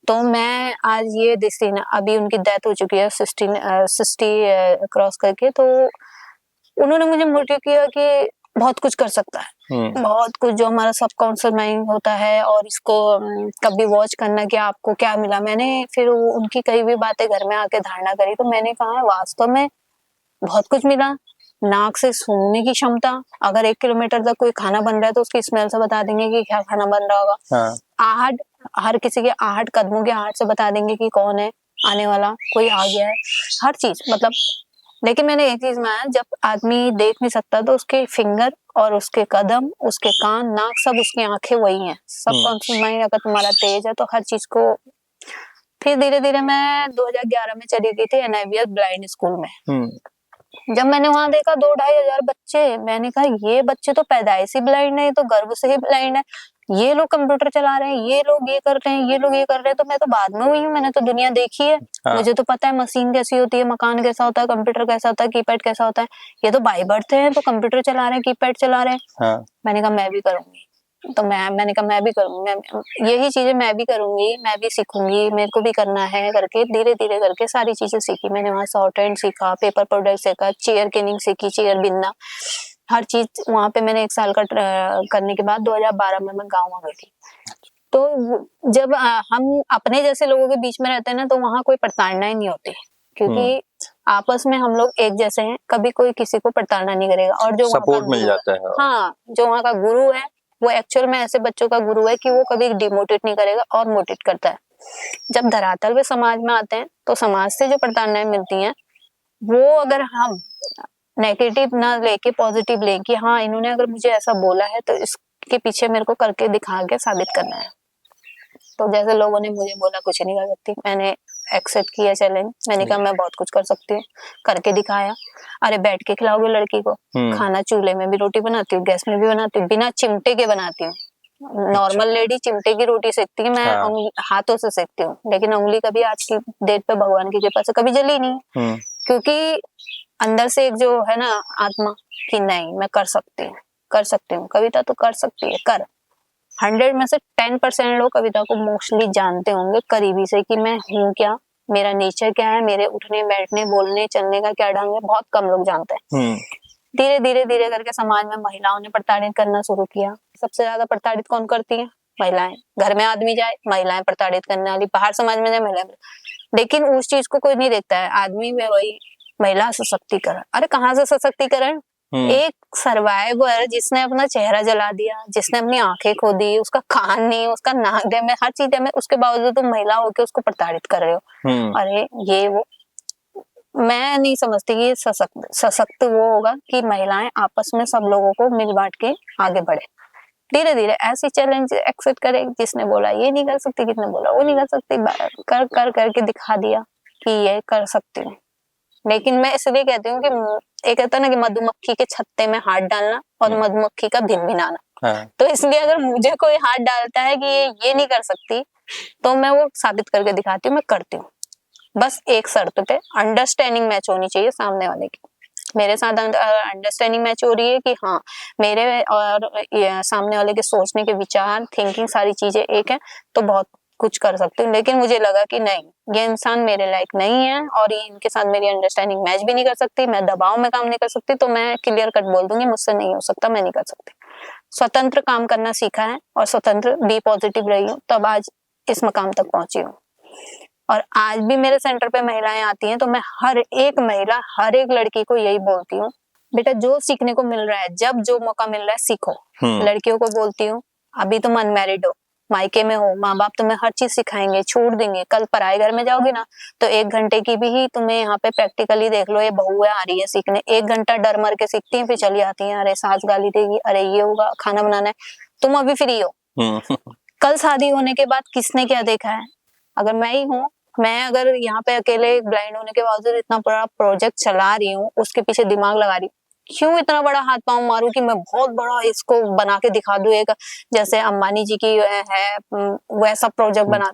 तो मैं आज ये दृष्टिहीन, अभी उनकी डेथ हो चुकी है 60 क्रॉस करके, तो उन्होंने मुझे मोटिव किया कि बहुत कुछ कर सकता है, बहुत कुछ, जो हमारा सबकॉन्शियस माइंड होता है, और इसको कभी वॉच करना कि आपको क्या मिला। मैंने फिर उनकी कई भी बातें घर में आके धारणा करी, तो मैंने कहा वास्तव में बहुत कुछ मिला। नाक से सूंघने की क्षमता, अगर 1 किलोमीटर तक कोई खाना बन रहा है तो उसकी स्मेल से बता देंगे कि क्या खाना बन रहा होगा। आहट, हर किसी के आहट, कदमों के आहट से बता देंगे कि कौन है आने वाला, कोई आ गया है, हर चीज मतलब। लेकिन मैंने एक चीज माना, जब आदमी देख नहीं सकता तो उसके फिंगर और उसके कदम, उसके कान, नाक, सब उसकी आंखें वही हैं। सब कॉन्शियस माइंड अगर तुम्हारा तेज है तो हर चीज को। फिर धीरे धीरे मैं 2011 में चली गई थी NIVS ब्लाइंड स्कूल में। जब मैंने वहां देखा 2-2.5 हजार बच्चे, मैंने कहा ये बच्चे तो पैदाइशी ब्लाइंड है, ये तो गर्भ से ही ब्लाइंड है, ये लोग कंप्यूटर चला रहे हैं, ये लोग ये कर रहे हैं, ये लोग ये कर रहे हैं, तो मैं तो बाद में हुई हूँ, मैंने तो दुनिया देखी है। मुझे तो पता है मशीन कैसी होती है, मकान कैसा होता है, कंप्यूटर कैसा होता है, कीपैड कैसा होता है। ये तो बाई बर्थ है तो कंप्यूटर चला रहे हैं, कीपैड चला रहे हैं। मैंने कहा मैं भी करूंगी। तो मैंने कहा मैं भी करूँगी, मैं यही चीजें मैं भी करूँगी, मैं भी सीखूंगी, मेरे को भी करना है करके धीरे धीरे करके सारी चीजें सीखी मैंने। वहाँ शॉर्ट हैंड सीखा, पेपर प्रोडक्ट सीखा, चेयर केनिंग सीखी, चेयर बिनना, हर चीज वहाँ पे मैंने 1 साल का करने के बाद 2012 में मैं गाँव आ गई थी। तो जब हम अपने जैसे लोगों के बीच में रहते हैं ना, तो वहाँ कोई प्रताड़ना ही नहीं होती, क्योंकि आपस में हम लोग एक जैसे हैं, कभी कोई किसी को प्रताड़ना नहीं करेगा। और जो वहाँ का सपोर्ट मिल गुरु जाता है। हाँ, जो वहाँ का गुरु है वो एक्चुअल में ऐसे बच्चों का गुरु है कि वो कभी डिमोटिवेट नहीं करेगा और मोटिवेट करता है। जब धरातल पे समाज में आते हैं तो समाज से जो प्रताड़नाएं मिलती हैं, वो अगर हम नेगेटिव ना लेके पॉजिटिव लें कि हाँ इन्होंने अगर मुझे ऐसा बोला है तो इसके पीछे मेरे को करके दिखा के साबित करना है। तो जैसे लोगों ने मुझे बोला कुछ नहीं कर सकती, मैंने एक्सेप्ट किया चैलेंज। मैंने कहा मैं बहुत कुछ कर सकती हूँ, करके दिखाया। अरे बैठ के खिलाओगे लड़की को खाना? चूल्हे में भी रोटी बनाती हूँ, गैस में भी बनाती हूँ, बिना चिमटे के बनाती हूँ। नॉर्मल लेडी चिमटे की रोटी सेकती है, मैं हाथों से सेकती हूँ, लेकिन उंगली कभी आज की डेट पे भगवान की कृपा से कभी जली नहीं, क्योंकि अंदर से एक जो है ना आत्मा कि नहीं मैं कर सकती हूँ। कविता तो कर सकती है, कर। 100 में से 10% लोग कविता को मोस्टली जानते होंगे करीबी से कि मैं हूँ क्या, मेरा नेचर क्या है, मेरे उठने बैठने बोलने चलने का क्या ढंग है, बहुत कम लोग जानते हैं। धीरे धीरे धीरे करके समाज में महिलाओं ने प्रताड़ित करना शुरू किया। सबसे ज्यादा प्रताड़ित कौन करती है? महिलाएं। घर में आदमी जाए, महिलाएं प्रताड़ित करने वाली, बाहर समाज में जाए महिलाएं। लेकिन उस चीज को कोई नहीं देखता है। आदमी में वही महिला सशक्तिकरण। अरे कहाँ से सशक्तिकरण? एक सर्वाइवर जिसने अपना चेहरा जला दिया, जिसने अपनी आंखें खो दी, उसका कान नहीं, उसका नाक डैमेज, हर चीज डैमेज, उसके बावजूद तुम महिला होकर उसको प्रताड़ित कर रहे हो। अरे ये वो मैं नहीं समझती कि सशक्त वो होगा कि महिलाएं आपस में सब लोगों को मिल बांट के आगे बढ़े। धीरे धीरे ऐसी चैलेंज एक्सेप्ट करे। जिसने बोला ये नहीं कर सकती, किसने बोला वो नहीं कर सकती, कर कर करके दिखा दिया कि ये कर सकती हूँ। लेकिन मैं इसलिए कहती हूँ कि एक कहता है ना कि मधुमक्खी के छत्ते में हाथ डालना और मधुमक्खी का भिनभिनाना। तो इसलिए अगर मुझे कोई हाथ डालता है कि ये नहीं कर सकती, तो मैं वो साबित करके दिखाती हूँ, मैं करती हूँ। बस एक शर्त पे, अंडरस्टैंडिंग मैच होनी चाहिए सामने वाले की। मेरे साथ अंडरस्टैंडिंग मैच हो रही है कि हाँ मेरे और सामने वाले के सोचने के विचार, थिंकिंग, सारी चीजें एक है, तो बहुत कुछ कर सकती हूँ। लेकिन मुझे लगा कि नहीं, ये इंसान मेरे लायक नहीं है और ये इनके साथ मेरी अंडरस्टैंडिंग मैच भी नहीं कर सकती, मैं दबाव में काम नहीं कर सकती, तो मैं क्लियर कट बोल दूंगी मुझसे नहीं हो सकता, मैं नहीं कर सकती। स्वतंत्र काम करना सीखा है और स्वतंत्र बी पॉजिटिव रही हूँ, तब आज इस मकाम तक पहुंची हूँ। और आज भी मेरे सेंटर पे महिलाएं आती हैं तो मैं हर एक महिला, हर एक लड़की को यही बोलती हूँ, बेटा जो सीखने को मिल रहा है, जब जो मौका मिल रहा है सीखो। लड़कियों को बोलती हूँ अभी तुम अनमैरिड हो, मायके में हो, माँ बाप तुम्हें हर चीज सिखाएंगे, छूट देंगे। कल पराए घर में जाओगी ना तो 1 घंटे की भी ही तुम्हें यहाँ पे प्रैक्टिकली देख लो, ये बहू है आ रही है सीखने, 1 घंटा डर मर के सीखती है, फिर चली आती है, अरे सास गाली देगी, अरे ये होगा, खाना बनाना है, तुम अभी फ्री हो। कल शादी होने के बाद किसने क्या देखा है? अगर मैं ही हूँ, मैं अगर यहाँ पे अकेले ब्लाइंड होने के बावजूद इतना बड़ा प्रोजेक्ट चला रही हूँ, उसके पीछे दिमाग लगा रही हूँ, क्यों इतना बड़ा हाथ पांव मारूं कि मैं बहुत बड़ा इसको बना के दिखा दूं, एक जैसे अंबानी जी की है वैसा प्रोजेक्ट बना।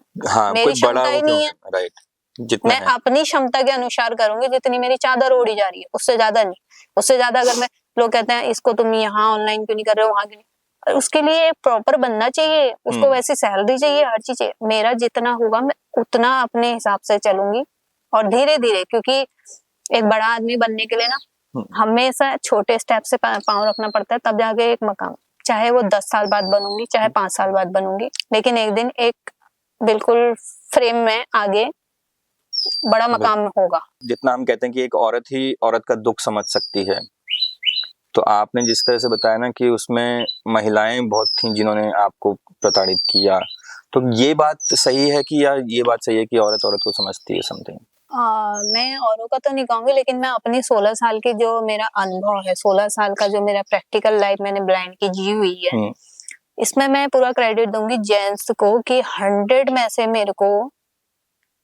मेरी क्षमता ही नहीं है, राइट। मैं अपनी क्षमता के अनुसार करूंगी, जितनी मेरी चादर ओढ़ी जा रही है उससे ज्यादा नहीं। उससे ज्यादा अगर मैं, लोग कहते हैं इसको तुम यहाँ ऑनलाइन क्यों नहीं कर रहे हो, वहां क्यों नहीं, उसके लिए प्रॉपर बनना चाहिए, उसको वैसी सैलरी चाहिए, हर चीज चाहिए। मेरा जितना होगा मैं उतना अपने हिसाब से चलूंगी और धीरे धीरे, क्योंकि एक बड़ा आदमी बनने के लिए ना हमेशा छोटे स्टेप से पांव रखना पड़ता है, तब जाके एक मकाम, चाहे वो 10 साल बाद बनूंगी, चाहे 5 साल बाद बनूंगी, लेकिन एक दिन एक बिल्कुल फ्रेम में आगे बड़ा मकाम होगा। जितना हम कहते हैं कि एक औरत ही औरत का दुख समझ सकती है, तो आपने जिस तरह से बताया ना कि उसमें महिलाएं बहुत थी जिन्होंने आपको प्रताड़ित किया, तो ये बात सही है कि, या ये बात सही है कि औरत औरत को समझती है समथिंग? मैं औरों का तो नहीं कहूंगी, लेकिन मैं अपनी 16 साल की जो मेरा अनुभव है, 16 साल का जो मेरा प्रैक्टिकल लाइफ मैंने ब्लाइंड की जी हुई है, इसमें मैं पूरा क्रेडिट दूंगी जेंट्स को कि 100 में से मेरे को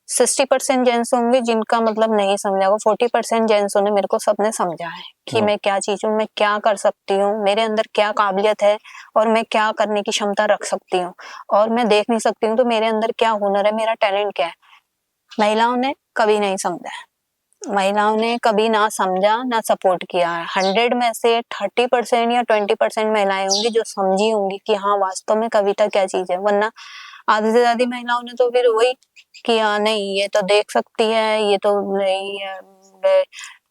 60% जेंट्स होंगे जिनका मतलब नहीं समझा होगा, 40% जेंट्सों ने मेरे को सबने समझा है कि मैं क्या चीज हूँ, मैं क्या कर सकती हूँ, मेरे अंदर क्या काबिलियत है और मैं क्या करने की क्षमता रख सकती हूँ, और मैं देख नहीं सकती हूँ तो मेरे अंदर क्या हुनर है, मेरा टैलेंट क्या है। महिलाओं ने कभी नहीं समझा है, महिलाओं ने कभी ना समझा ना सपोर्ट किया है। 100 में से 30% या 20% महिलाएं होंगी जो समझी होंगी कि हाँ वास्तव में कविता क्या चीज है, वरना आधी से ज्यादा महिलाओं ने तो फिर वही कि हाँ नहीं ये तो देख सकती है, ये तो नहीं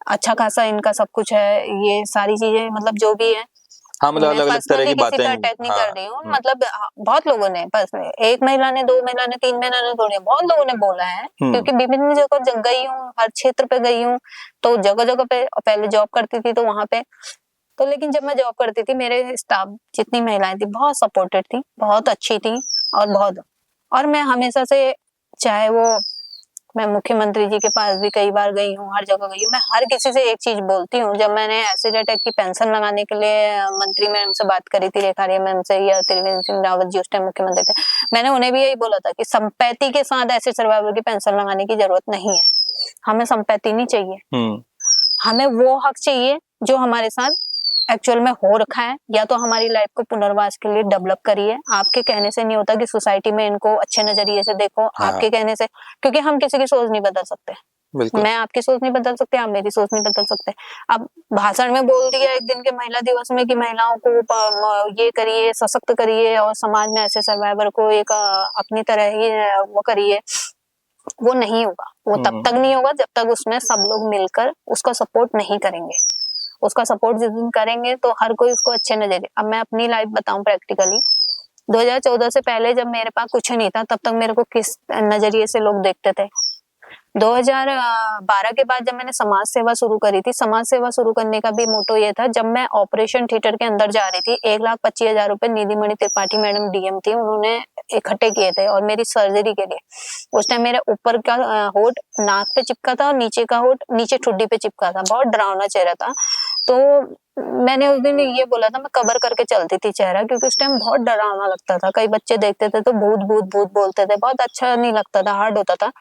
अच्छा खासा इनका सब कुछ है, ये सारी चीजें मतलब जो भी है। हाँ, मतलब मैं अलग अलग तरह पर्सनली की किसी बातें। पे अटैक नहीं हाँ। कर रही हूँ, मतलब बहुत लोगों ने, बस एक महिला ने, 2 महिला ने, 3 महिला ने थोड़ी, बहुत लोगों ने बोला है, क्योंकि विभिन्न जगह गई हूँ, हर क्षेत्र पे गई हूँ, तो जगह जगह पे पहले जॉब करती थी तो वहां पे तो, लेकिन जब मैं जॉब करती थी मेरे स्टाफ जितनी महिलाएं थी बहुत सपोर्टेड थी, बहुत अच्छी थी, और मैं हमेशा से, चाहे वो मैं मुख्यमंत्री जी के पास भी कई बार गई हूँ, हर जगह गई हूँ, मैं हर किसी से एक चीज बोलती हूँ। जब मैंने एसिड अटैक की पेंशन लगाने के लिए मंत्री मैम से बात करी थी, रेखारिया मैम से, या त्रिवेंद्र सिंह रावत जी उस टाइम मुख्यमंत्री थे, मैंने उन्हें भी यही बोला था कि संपत्ति के साथ एसिड सर्वाइवर की पेंशन लगाने की जरूरत नहीं है, हमें संपत्ति नहीं चाहिए, हमें वो हक चाहिए जो हमारे साथ एक्चुअल में हो रखा है, या तो हमारी लाइफ को पुनर्वास के लिए डेवलप करिए। आपके कहने से नहीं होता कि सोसाइटी में इनको अच्छे नजरिए से देखो, हाँ। आपके कहने से, क्योंकि हम किसी की सोच नहीं बदल सकते, मैं आपकी सोच नहीं बदल सकते, आप मेरी सोच नहीं बदल सकते। अब भाषण में बोल दिया एक दिन के महिला दिवस में कि महिलाओं को ये करिए, सशक्त करिए, और समाज में ऐसे सर्वाइवर को एक अपनी तरह ही वो करिए, वो नहीं होगा, वो तब तक नहीं होगा जब तक उसमें सब लोग मिलकर उसका सपोर्ट नहीं करेंगे। उसका सपोर्ट जिस दिन करेंगे तो हर कोई उसको अच्छे नजरिए, अब मैं अपनी लाइफ बताऊं प्रैक्टिकली, 2014 से पहले जब मेरे पास कुछ नहीं था तब तक मेरे को किस नजरिए से लोग देखते थे। 2012 के बाद जब मैंने समाज सेवा शुरू करी थी, समाज सेवा शुरू करने का भी मोटो ये था, जब मैं ऑपरेशन थिएटर के अंदर जा रही थी, 1,25,000 रुपए निधिमणि त्रिपाठी मैडम डीएम थी, उन्होंने इकट्ठे किए थे और मेरी सर्जरी के लिए। उस टाइम मेरे ऊपर का होठ नाक पे चिपका था और नीचे का होठ नीचे ठुड्डी पे चिपका था, बहुत डरावना चेहरा था। तो मैंने उस दिन ये बोला था, मैं कवर करके चलती थी चेहरा, क्योंकि उस टाइम बहुत डरावना लगता था, कई बच्चे देखते थे तो भूत भूत भूत बोलते थे, बहुत अच्छा नहीं लगता था, हार्ड होता था।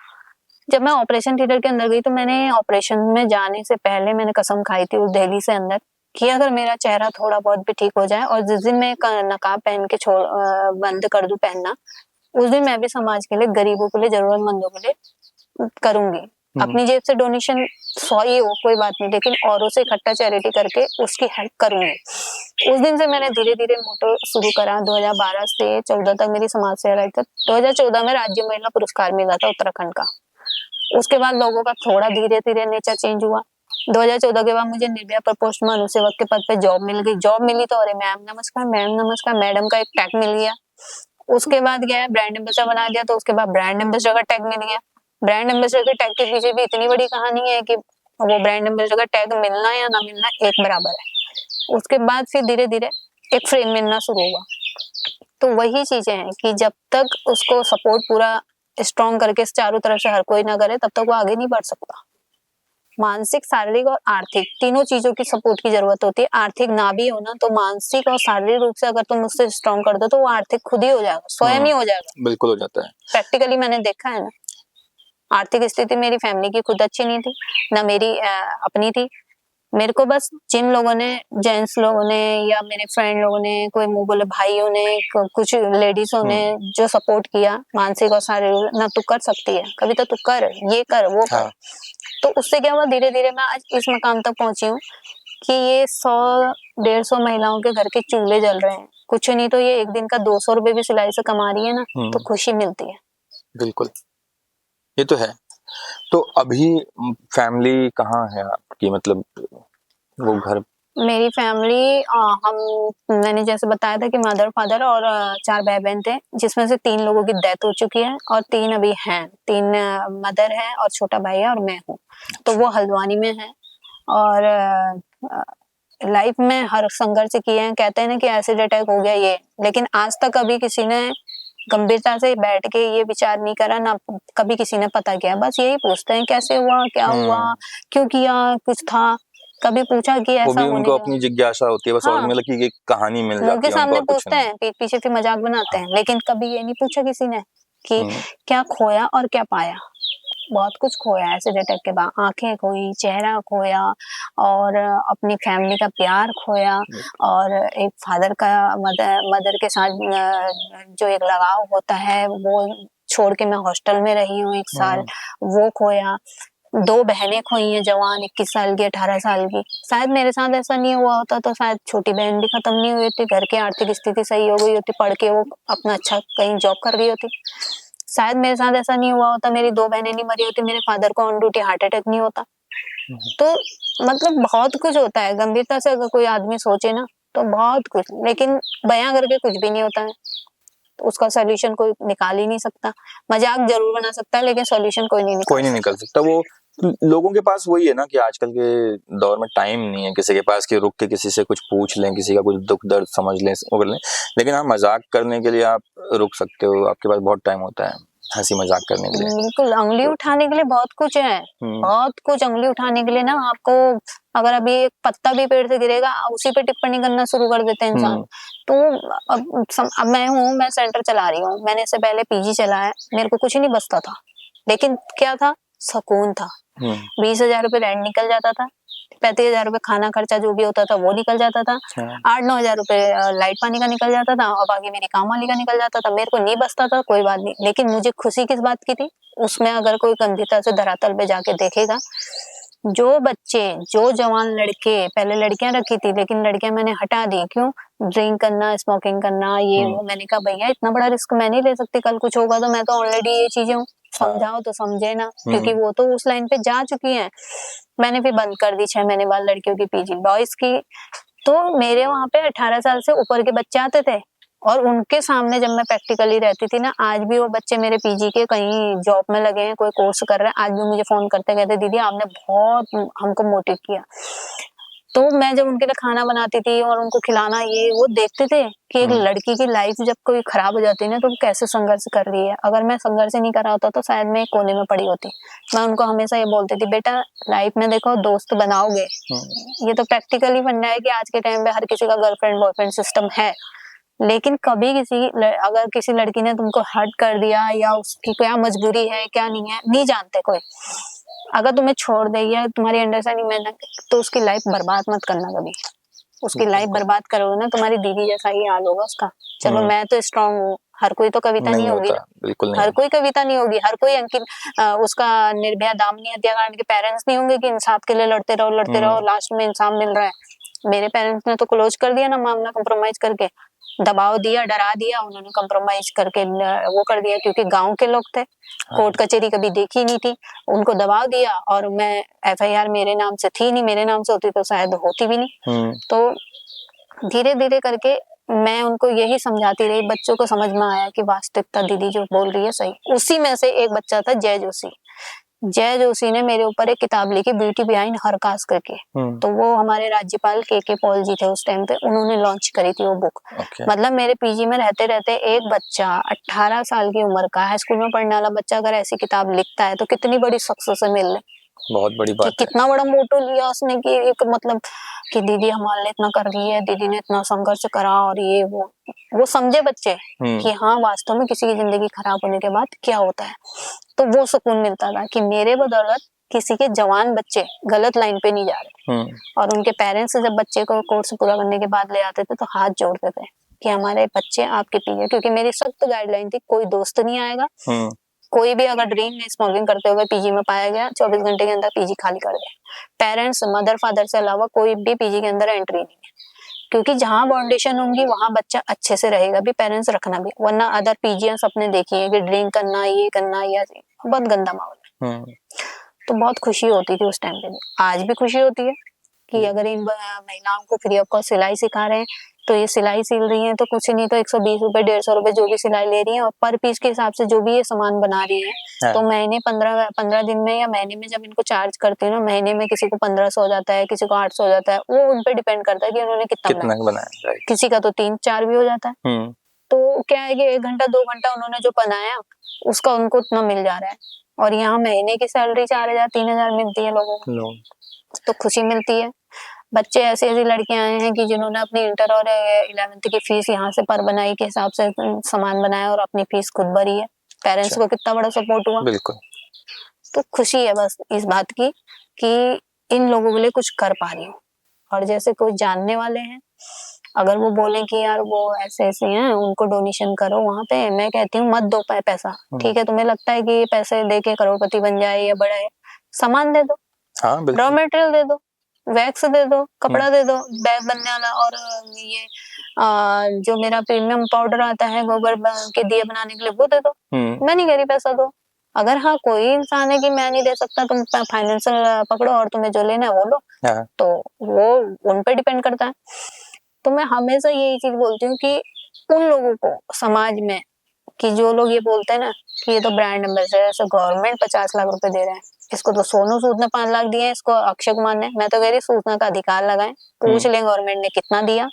जब मैं ऑपरेशन थिएटर के अंदर गई तो मैंने ऑपरेशन में जाने से पहले मैंने कसम खाई थी उस दिल्ली से अंदर कि अगर मेरा चेहरा थोड़ा बहुत भी ठीक हो जाए, और जिस दिन मैं नकाब पहन के बंद कर दूं पहनना, उस दिन मैं भी समाज के लिए, गरीबों के लिए, जरूरतमंदों के लिए करूंगी। अपनी जेब से डोनेशन 100 ही हो कोई बात नहीं, लेकिन औरों से इकट्ठा चैरिटी करके उसकी हेल्प करूंगी। उस दिन से मैंने धीरे धीरे मोटो शुरू करा। 2012 से 14 तक मेरी समाज सेवा रही। 2014 में राज्य महिला पुरस्कार मिला था उत्तराखंड का। उसके बाद लोगों का थोड़ा धीरे धीरे नेचर चेंज हुआ। 2014 के बाद मुझे निर्भया प्रकोष्ठ में अनुसेवक के पद पे जॉब मिल गई। जॉब मिली तो अरे मैम नमस्कार, मैम नमस्कार, मैडम का एक टैग मिल गया। उसके बाद गया ब्रांड एम्बेसडर बना दिया, तो उसके बाद ब्रांड एम्बेसडर का टैग मिल गया। ब्रांड एम्बेसडर के टैग के पीछे भी इतनी बड़ी कहानी है कि वो ब्रांड एम्बेसडर का टैग मिलना या ना मिलना एक बराबर है। उसके बाद फिर धीरे धीरे एक फ्रेम मिलना शुरू हुआ। तो वही चीजें हैं कि जब तक उसको सपोर्ट पूरा स्ट्रॉन्ग करके चारों तरफ से हर कोई ना करे, तब तक वो आगे नहीं बढ़ सकता। मानसिक, शारीरिक और आर्थिक तीनों चीजों की सपोर्ट की जरूरत होती है। आर्थिक ना भी हो ना तो मानसिक और शारीरिक रूप से अगर तुम उससे स्ट्रॉन्ग कर दो तो वो आर्थिक खुद ही हो जाएगा, स्वयं ही हो जाएगा। बिल्कुल हो जाता है, प्रैक्टिकली मैंने देखा है ना। आर्थिक स्थिति मेरी फैमिली की खुद अच्छी नहीं थी, ना मेरी अपनी थी। मेरे को बस जिन लोगों ने, जेंट्स लोगों ने या मेरे फ्रेंड लोगों ने, कोई मुंह बोले भाइयों ने, कुछ लेडीजों ने जो सपोर्ट किया मानसिक और शारीरिक, ना तू कर सकती है, कभी तो तू कर, ये कर, वो कर। तो उससे क्या हुआ, धीरे धीरे मैं आज इस मकाम तक पहुंची हूँ कि ये 100-150 महिलाओं के घर के चूल्हे जल रहे हैं। कुछ नहीं तो ये एक दिन का 200 रुपए भी सिलाई से कमा रही है ना, तो खुशी मिलती है। बिल्कुल, ये तो है। तो अभी फैमिली कहाँ है आपकी, मतलब वो घर? मेरी फैमिली, मैंने जैसे बताया था कि मदर, फादर और 4 भाई बहन थे, जिसमें से 3 लोगों की डेथ हो चुकी है और 3 अभी हैं। 3 मदर है और छोटा भाई है और मैं हूँ। तो वो हल्द्वानी में है और लाइफ में हर संघर्ष किए हैं। कहते हैं ना कि एसिड अटैक हो गया ये, लेकिन आज तक कभी किसी ने गंभीरता से बैठ के ये विचार नहीं करा, ना कभी किसी ने पता किया। बस यही पूछते हैं कैसे हुआ, क्या हुआ, क्यों किया, कुछ था, कभी पूछा कि ऐसा वो भी होने उनको का? अपनी जिज्ञासा होती है बस, और मतलब कि एक कहानी मिल मुंह जाती के है उनको, सामने और कुछ पूछते नहीं। हैं, पीठ पीछे फिर मजाक बनाते हैं, लेकिन कभी ये नहीं पूछा किसी ने कि क्या खोया और क्या पाया। बहुत कुछ खोया एसिड अटैक के बाद, आंखें खोई, चेहरा खोया और अपनी फैमिली का प्यार खोया, और एक फादर का मदर के साथ जो एक लगाव होता है वो छोड़ के मैं हॉस्टल में रही हूँ 1 साल, वो खोया। 2 बहनें खोई हैं जवान, 21 साल की, 18 साल की। शायद मेरे साथ ऐसा नहीं हुआ होता तो शायद छोटी बहन भी खत्म नहीं हुई होती, घर की आर्थिक स्थिति सही हो गई होती, पढ़ के वो अपना अच्छा कहीं जॉब कर रही होती। शायद मेरे साथ ऐसा नहीं हुआ होता, मेरी 2 बहनें नहीं मरी होती, मेरे फादर को ऑन ड्यूटी हार्ट अटैक नहीं होता। तो मतलब बहुत कुछ होता है, गंभीरता से अगर कोई आदमी सोचे ना तो बहुत कुछ, लेकिन बयां करके कुछ भी नहीं होता है। तो उसका सॉल्यूशन कोई निकाल ही नहीं सकता। मजाक जरूर बना सकता है लेकिन सॉल्यूशन कोई नहीं कोई नहीं निकल सकता। वो लोगों के पास वही है ना कि आजकल के दौर में टाइम नहीं है किसी के पास कि रुक के किसी से कुछ पूछ लें, किसी का कुछ दुख दर्द समझ लें, वो कर लें। लेकिन हाँ, मजाक करने के लिए आप रुक सकते हो, आपके पास बहुत टाइम होता है हंसी मजाक करने के लिए। बिल्कुल, उंगली उठाने के लिए बहुत कुछ है, बहुत कुछ उंगली उठाने के लिए ना। आपको अगर अभी एक पत्ता भी पेड़ से गिरेगा, उसी पे टिप्पणी करना शुरू कर देते हैं इंसान। तो अब मैं हूँ, मैं सेंटर चला रही हूँ, मैंने इससे पहले पीजी चलाया, मेरे को कुछ नहीं बचता था, लेकिन क्या था, सुकून था। 20,000 रुपये रेंट निकल जाता था, 35,000 रुपये खाना खर्चा जो भी होता था वो निकल जाता था, 8-9 हजार रुपये लाइट पानी का निकल जाता था, और बाकी मेरी काम वाली का निकल जाता था। मेरे को नहीं बचता था, कोई बात नहीं, लेकिन मुझे खुशी किस बात की थी, उसमें अगर कोई गंभीरता से धरातल पे जाके देखेगा, जो बच्चे, जो जवान लड़के, पहले लड़कियां रखी थी लेकिन लड़कियां मैंने हटा दी, क्यों, ड्रिंक करना, स्मोकिंग करना, ये वो। मैंने कहा भैया इतना बड़ा रिस्क मैं नहीं ले सकती, कल कुछ होगा तो मैं तो ऑलरेडी ये चीजें हूँ, समझाओ तो समझे ना, क्योंकि वो तो उस लाइन पे जा चुकी हैं। मैंने फिर बंद कर दी 6 महीने बाद लड़कियों की पीजी, बॉयज की। तो मेरे वहां पे 18 साल से ऊपर के बच्चे आते थे, और उनके सामने जब मैं प्रैक्टिकली रहती थी ना, आज भी वो बच्चे मेरे पीजी के कहीं जॉब में लगे हैं, कोई कोर्स कर रहे हैं, आज भी मुझे फोन करते कहते दीदी आपने बहुत हमको मोटिव किया। तो मैं जब उनके लिए खाना बनाती थी और उनको खिलाना, ये वो देखते थे कि एक लड़की की लाइफ जब कोई खराब हो जाती है ना तो वो कैसे संघर्ष कर रही है। अगर मैं संघर्ष नहीं कर रहा होता तो शायद मैं एक कोने में पड़ी होती। मैं उनको हमेशा ये बोलती थी, बेटा लाइफ में देखो दोस्त बनाओगे, ये तो प्रैक्टिकली बनना है कि आज के टाइम पे हर किसी का गर्लफ्रेंड बॉयफ्रेंड सिस्टम है, लेकिन कभी अगर किसी लड़की ने तुमको हर्ट कर दिया या उसकी क्या मजबूरी है क्या नहीं है नहीं जानते कोई, अगर तुम्हें छोड़ दे या तुम्हारी अंडरस्टैंडिंग में ना, तो उसकी लाइफ बर्बाद मत करना कभी। उसकी लाइफ बर्बाद करोगे ना, तुम्हारी दीदी जैसा ही हाल होगा उसका। चलो मैं तो स्ट्रांग हूँ, हर कोई तो कविता नहीं होगी, बिल्कुल नहीं, हर कोई कविता नहीं होगी, हर कोई अंकित उसका निर्भया दामिनी हत्याकांड के पेरेंट्स नहीं होंगे कि इंसाफ के लिए लड़ते रहो लास्ट में इंसाफ मिल रहा है। मेरे पेरेंट्स ने तो क्लोज कर दिया ना मामला, कंप्रोमाइज करके, दबाव दिया, डरा दिया, उन्होंने कंप्रोमाइज करके वो कर दिया, क्योंकि गांव के लोग थे, कोर्ट कचहरी कभी देखी नहीं थी, उनको दबाव दिया। और मैं एफआईआर मेरे नाम से थी नहीं, मेरे नाम से होती तो शायद होती भी नहीं। तो धीरे धीरे करके मैं उनको यही समझाती रही, बच्चों को समझ में आया कि वास्तविकता दीदी जो बोल रही है सही। उसी में से एक बच्चा था जय जोशी, जय जोशी ने मेरे ऊपर एक किताब लिखी, ब्यूटी बिहाइंड हर कास्ट करके। तो वो हमारे राज्यपाल के पॉल जी थे उस टाइम पे, उन्होंने लॉन्च करी थी वो बुक। मतलब मेरे पीजी में रहते रहते एक बच्चा 18 साल की उम्र का हाई स्कूल में पढ़ने वाला बच्चा अगर ऐसी किताब लिखता है तो कितनी बड़ी सक्सेस है मिल, बहुत बड़ी बात है। कितना बड़ा मोटो लिया उसने कि एक मतलब कि दीदी हमारे लिए इतना कर रही है, दीदी ने इतना संघर्ष करा, और ये वो समझे बच्चे कि हाँ वास्तव में किसी की जिंदगी खराब होने के बाद क्या होता है। तो वो सुकून मिलता था कि मेरे बदौलत किसी के जवान बच्चे गलत लाइन पे नहीं जा रहे। और उनके पेरेंट्स जब बच्चे को कोर्स पूरा करने के बाद ले आते थे तो हाथ जोड़ते थे कि हमारे बच्चे आपके पीछे, क्योंकि मेरी सख्त गाइडलाइन थी, कोई दोस्त नहीं आएगा, कोई भी अगर ड्रिंक स्मोकिंग करते हुए पीजी में पाया गया 24 घंटे के अंदर पीजी खाली कर दे। पेरेंट्स मदर फादर से अलावा कोई भी पीजी के अंदर एंट्री नहीं है, क्योंकि जहाँ बाउंडेशन होंगी वहां बच्चा अच्छे से रहेगा भी, पेरेंट्स रखना भी। वरना अदर पीजीएस अपने देखिए कि ड्रिंक करना, ये करना, या बहुत गंदा माहौल है। तो बहुत खुशी होती थी उस टाइम पे, आज भी खुशी होती है कि अगर इन महिलाओं को फ्री ऑफ कॉस्ट सिलाई सिखा रहे हैं तो ये सिलाई सिल रही हैं, तो कुछ नहीं तो 120 रुपए 150 रुपए जो भी सिलाई ले रही हैं, और पर पीस के हिसाब से जो भी ये सामान बना रही है, तो महीने 15 दिन में या महीने में जब इनको चार्ज करते हैं ना, महीने में किसी को 1500 हो जाता है, किसी को 800 हो जाता है, वो उन पे डिपेंड करता है कि उन्होंने कितना बनाया। किसी का तो 3-4 भी हो जाता है। तो क्या है कि 1 घंटा 2 घंटा उन्होंने जो बनाया उसका उनको उतना मिल जा रहा है, और यहाँ महीने की सैलरी 4,000 3,000 मिलती है लोगों को, तो खुशी मिलती है। बच्चे ऐसी लड़कियां आए हैं कि जिन्होंने अपनी इंटर और 11th की फीस यहाँ से पर बनाई के हिसाब से सामान बनाया और अपनी फीस खुद भरी है। पेरेंट्स को कितना बड़ा सपोर्ट हुआ। बिल्कुल। तो खुशी है बस इस बात की कि इन लोगों के लिए कुछ कर पा रही हूँ। और जैसे कोई जानने वाले हैं, अगर वो बोले कि यार वो ऐसे ऐसे हैं, उनको डोनेशन करो वहां पे, मैं कहती हूँ मत दो पैसा, ठीक है, तुम्हें लगता है कि ये पैसे दे के करोड़पति बन जाए या बड़ा है, सामान दे दो, हाँ रॉ बिल्कुल। मटेरियल दे दो, वैक्स दे दो, कपड़ा दे दो, बैग बनने वाला, और ये जो मेरा प्रीमियम पाउडर आता है गोबर के दिए बनाने के लिए वो दे दो। मैं नहीं कह रही पैसा दो। अगर हाँ कोई इंसान है कि मैं नहीं दे सकता, तुम फाइनेंशियल पकड़ो और तुम्हें जो लेना है वो लो, तो वो उन पे डिपेंड करता है। तो मैं हमेशा यही चीज बोलती हूँ कि उन लोगों को समाज में, कि जो लोग ये बोलते हैं ना कि ये तो ब्रांड एम्बेसडर है, गवर्नमेंट 50 लाख रुपए दे रहे हैं, इसको तो सोनू सूद ने 5 लाख दिए हैं, इसको अक्षय कुमार ने, मैं तो कह रही सूचना का अधिकार लगाएं, पूछ लें गवर्नमेंट ने कितना दिया,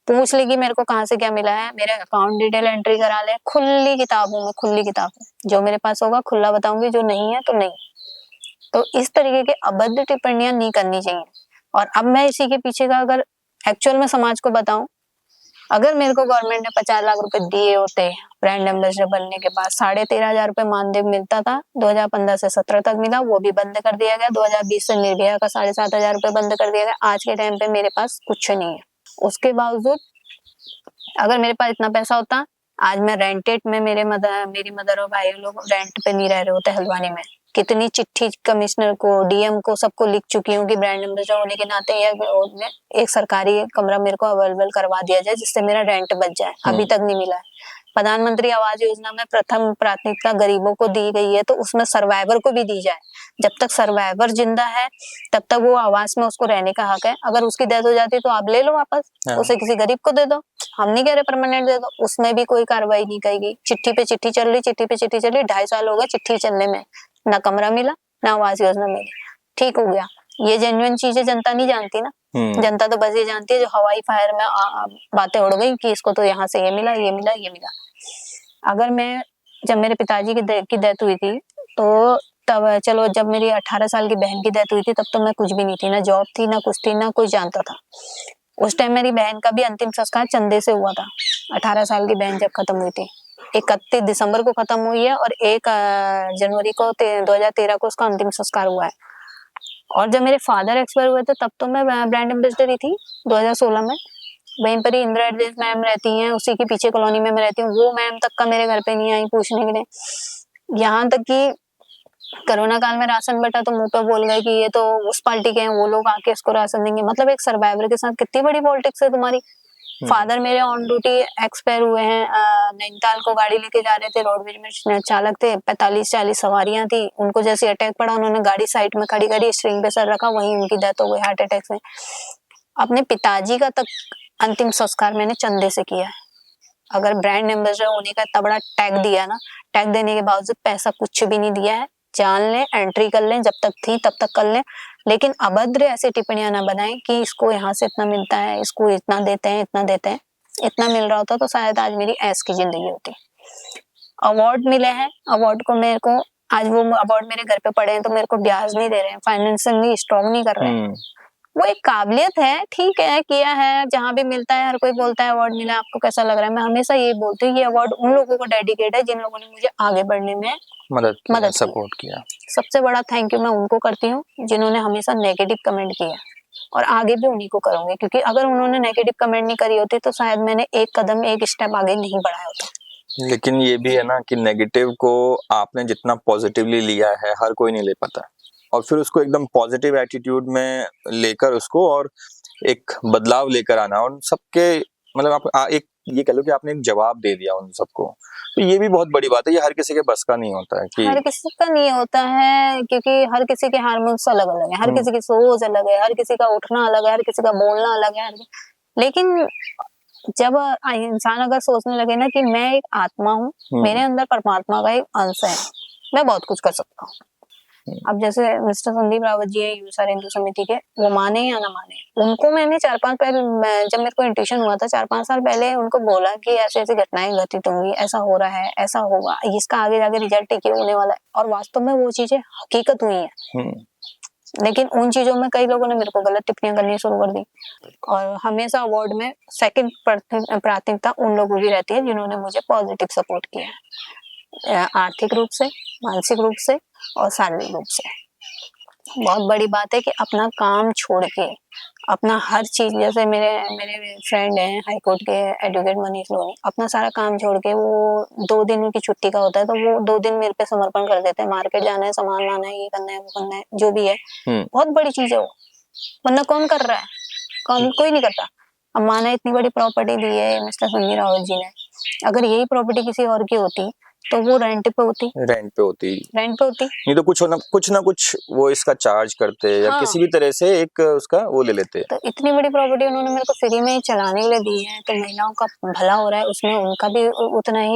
पूछ लेगी मेरे को कहाँ से क्या मिला है, मेरे अकाउंट डिटेल एंट्री करा ले, खुली किताबों में, खुली किताब, जो मेरे पास होगा खुला बताऊंगी, जो नहीं है तो नहीं। तो इस तरीके के अभद्र टिप्पणियां नहीं करनी चाहिए। और अब मैं इसी के पीछे का अगर एक्चुअल में समाज को बताऊं, अगर मेरे को गवर्नमेंट ने 50 लाख रुपए दिए होते ब्रांड एम्बेसडर बनने के बाद, 13,500 रुपए मानदेय मिलता था, 2015 से 17 तक मिला, वो भी बंद कर दिया गया, 2020 से निर्भया का 7,500 रुपए बंद कर दिया गया। आज के टाइम पे मेरे पास कुछ नहीं है। उसके बावजूद अगर मेरे पास इतना पैसा होता, आज मैं रेंटेड में, मेरी मदर और भाई लोग रेंट पे नहीं रह रहे होते हल्द्वानी में। कितनी चिट्ठी कमिश्नर को, डीएम को, सबको लिख चुकी हूँ कि ब्रांड एम्बेसडर होने के नाते एक सरकारी कमरा मेरे को अवेलेबल करवा दिया जाए, जिससे मेरा रेंट बच जाए। अभी तक नहीं मिला है। प्रधानमंत्री आवास योजना में प्रथम प्राथमिकता गरीबों को दी गई है, तो उसमें सर्वाइवर को भी दी जाए। जब तक सर्वाइवर जिंदा है तब तक वो आवास में उसको रहने का हक है। अगर उसकी डेथ हो जाती है तो आप ले लो वापस, उसे किसी गरीब को दे दो। हम नहीं कह रहे परमानेंट दे दो, उसमें भी कोई कार्रवाई नहीं करेगी। चिट्ठी पे चिट्ठी चल रही, चिट्ठी पे चिट्ठी चल रही, 2.5 साल हो गए चिट्ठी चलने में, ना कमरा मिला, ना आवास योजना मिली। ठीक हो गया, ये जेन्युइन चीजें जनता नहीं जानती ना। जनता तो बस ये जानती है जो हवाई फायर में बातें उड़ गई कि इसको तो यहाँ से ये मिला, ये मिला, ये मिला। अगर मैं, जब मेरे पिताजी की डेथ हुई थी, तो तब चलो, जब मेरी 18 साल की बहन की डेथ हुई थी तब तो मैं कुछ भी नहीं थी, ना जॉब थी, ना कुछ थी, ना कुछ जानता था। उस टाइम मेरी बहन का भी अंतिम संस्कार चंदे से हुआ था। 18 साल की बहन जब खत्म हुई थी, 31 दिसंबर को खत्म हुई है, और 1 जनवरी को 2013 को उसका अंतिम संस्कार हुआ है। और जब मेरे फादर एक्सपायर हुए थे तब तो मैं ब्रांड एम्बेसडर ही थी, 2016 में। वहीं पर ही इंदिरा एड्रेस मैम रहती हैं, उसी के पीछे कॉलोनी में मैं रहती हूँ, वो मैम तक का मेरे घर पे नहीं आई पूछने के लिए। यहाँ तक कि कोरोना काल में राशन बटा तो मुंह पे बोल गए कि ये तो उस पार्टी के हैं, वो लोग आके इसको राशन देंगे। मतलब एक सर्वाइवर के साथ कितनी बड़ी पॉलिटिक्स है तुम्हारी। फादर मेरे ऑन ड्यूटी एक्सपायर हुए हैं, नैनीताल को गाड़ी लेके जा रहे थे, रोडवेज में चालक थे, 45-40 सवारियां थी, उनको जैसे अटैक पड़ा, उन्होंने गाड़ी साइड में खड़ी करी, स्ट्रिंग पे सर रखा, वहीं उनकी डेथ हो गई हार्ट अटैक से। अपने पिताजी का तक अंतिम संस्कार मैंने चंदे से किया है। अगर ब्रांड एम्बेसडर होने का इतना बड़ा टैग दिया ना, टैग देने के बावजूद पैसा कुछ भी नहीं दिया है। जान लें, एंट्री कर लें, जब तक थी तब तक कर लें, लेकिन अभद्र ऐसी टिप्पणियां ना बनाएं कि इसको यहाँ से इतना मिलता है, इसको इतना देते हैं, इतना देते हैं। इतना मिल रहा होता तो शायद आज मेरी ऐश की जिंदगी होती। अवार्ड मिले हैं, अवार्ड को मेरे को, आज वो अवार्ड मेरे घर पे पड़े हैं तो मेरे को ब्याज नहीं दे रहे हैं, फाइनेंशियली स्ट्रॉन्ग नहीं कर रहे हैं। वो एक काबिलियत है, ठीक है, किया है, जहां भी मिलता है हर कोई बोलता है अवार्ड मिला, आपको कैसा लग रहा है। मैं हमेशा ये बोलती हूँ ये अवार्ड उन लोगों को डेडिकेट है जिन लोगों ने मुझे आगे बढ़ने में मदद सपोर्ट किया। सबसे बड़ा थैंक यू मैं उनको करती हूँ जिन्होंने हमेशा नेगेटिव कमेंट किया, और आगे भी उन्हीं को करूंगी, क्योंकि अगर उन्होंने नेगेटिव कमेंट नहीं करी होती तो शायद मैंने एक कदम, एक स्टेप आगे नहीं बढ़ाया होता। लेकिन ये भी है ना कि नेगेटिव को आपने जितना पॉजिटिवली लिया है हर कोई नहीं ले पाता, और फिर उसको एकदम पॉजिटिव एटीट्यूड में लेकर उसको और एक बदलाव लेकर आना, और सबके मतलब आप एक ये कह लो कि आपने एक जवाब दे दिया उन सबको, तो ये भी बहुत बड़ी बात है। ये हर किसी के बस का नहीं होता है कि हर किसी का नहीं होता है, क्योंकि हर किसी के हार्मोन्स अलग अलग है, हर किसी की सोच अलग है, हर किसी का उठना अलग है, हर किसी का बोलना अलग है। लेकिन जब इंसान अगर सोचने लगे ना कि मैं एक आत्मा हूँ, मेरे अंदर परमात्मा का एक अंश है, मैं बहुत कुछ कर सकता हूँ। अब जैसे मिस्टर संदीप रावत जी है यूएसआर हिंदू समिति के, वो माने या ना माने, उनको मैंने 4-5 पहले, जब मेरे को इंट्यूशन हुआ था 4-5 साल पहले, उनको बोला कि ऐसे ऐसी घटनाएं घटित होंगी, ऐसा हो रहा है, ऐसा होगा, इसका आगे जाके रिजल्ट ये होने वाला है, और वास्तव में वो चीजें हकीकत हुई है। लेकिन उन चीजों में कई लोगों ने मेरे को गलत टिप्पणियां करनी शुरू कर दी, और हमेशा अवार्ड में सेकंड प्राथमिकता उन लोगों की रहती है जिन्होंने मुझे पॉजिटिव सपोर्ट किया है, आर्थिक रूप से, मानसिक रूप से और शारीरिक रूप से। बहुत बड़ी बात है कि अपना काम छोड़ के अपना हर चीज, जैसे मेरे मेरे फ्रेंड हैं हाई कोर्ट के एडवोकेट मनीष लोनी, अपना सारा काम छोड़ के वो 2 दिन उनकी छुट्टी का होता है तो वो 2 दिन मेरे पे समर्पण कर देते हैं। मार्केट जाना है, सामान लाना है, ये करना है, वो करना है, जो भी है। बहुत बड़ी चीज है वो, वरना कौन कर रहा है? कौन? कोई नहीं करता। अब माना इतनी बड़ी प्रॉपर्टी दी है मिस्टर संजय रावत जी ने, अगर यही प्रॉपर्टी किसी और की होती तो वो रेंट पे होती। नहीं तो कुछ ना कुछ वो इसका चार्ज करते या हाँ। किसी भी तरह से एक उसका वो ले लेते। तो इतनी बड़ी प्रॉपर्टी उन्होंने मेरे को फ्री में ही चलाने के लिए दी है, तो महिलाओं का भला हो रहा है उसमें, उनका भी उतना ही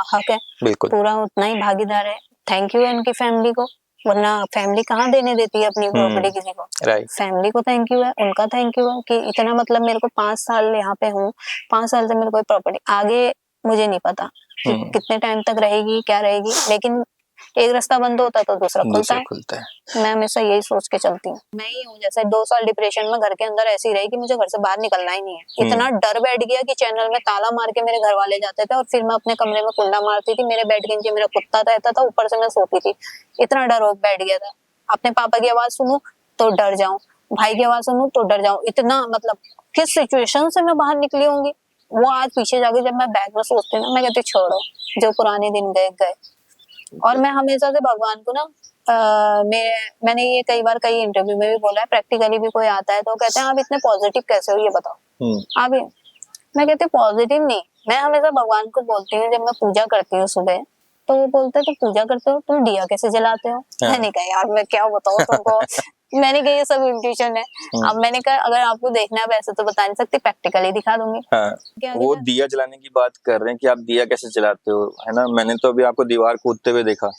हक है, बिल्कुल पूरा उतना ही भागीदार है। थैंक यू है उनकी फैमिली को, वरना फैमिली कहाँ देने देती है अपनी प्रॉपर्टी किसी को। राइट। फैमिली को थैंक यू है, उनका थैंक यू है कि इतना, मतलब मेरे को 5 साल यहाँ पे हूँ, 5 साल से मेरे को प्रॉपर्टी, आगे मुझे नहीं पता कि कितने टाइम तक रहेगी, क्या रहेगी, लेकिन एक रास्ता बंद होता तो दूसरा खुलता है। मैं हमेशा यही सोच के चलती हूँ। मैं ही हूँ जैसे 2 साल डिप्रेशन में घर के अंदर ऐसी रही कि मुझे घर से बाहर निकलना ही नहीं है। इतना डर बैठ गया कि चैनल में ताला मार के मेरे घर वाले जाते थे और फिर मैं अपने कमरे में कुंडा मारती थी, मेरे बेड के नीचे मेरा कुत्ता रहता था, ऊपर से मैं सोती थी। इतना डर हो बैठ गया था, अपने पापा की आवाज सुनूं तो डर जाऊं, भाई की आवाज सुनूं तो डर जाऊं। इतना, मतलब किस सिचुएशन से मैं बाहर निकली होंगी वो आज पीछे जाके जब मैं बैग में सोचती हूँ ना, मैं कहती छोड़ो, जो पुराने दिन गए गए। और मैं हमेशा से भगवान को ना मैंने ये कई बार कई इंटरव्यू में भी बोला है, प्रैक्टिकली भी कोई आता है तो कहते हैं आप इतने पॉजिटिव कैसे हो, ये बताओ आप। मैं कहती हूँ पॉजिटिव नहीं, मैं हमेशा भगवान को बोलती हूँ जब मैं पूजा करती हूँ सुबह, तो वो बोलते हैं तुम पूजा करते हो, तुम दिया कैसे जलाते हो? मैंने कहा यार मैं क्या बताऊँ तुमको। मैंने कहा ये सब इंट्यूशन है। अब मैंने कहा अगर आपको देखना है वैसे तो बता नहीं सकती, प्रैक्टिकली दिखा दूंगी। वो दिया जलाने की बात कर रहे हैं कि आप दिया कैसे जलाते हो, है ना? मैंने तो अभी आपको दीवार कूदते हुए देखा।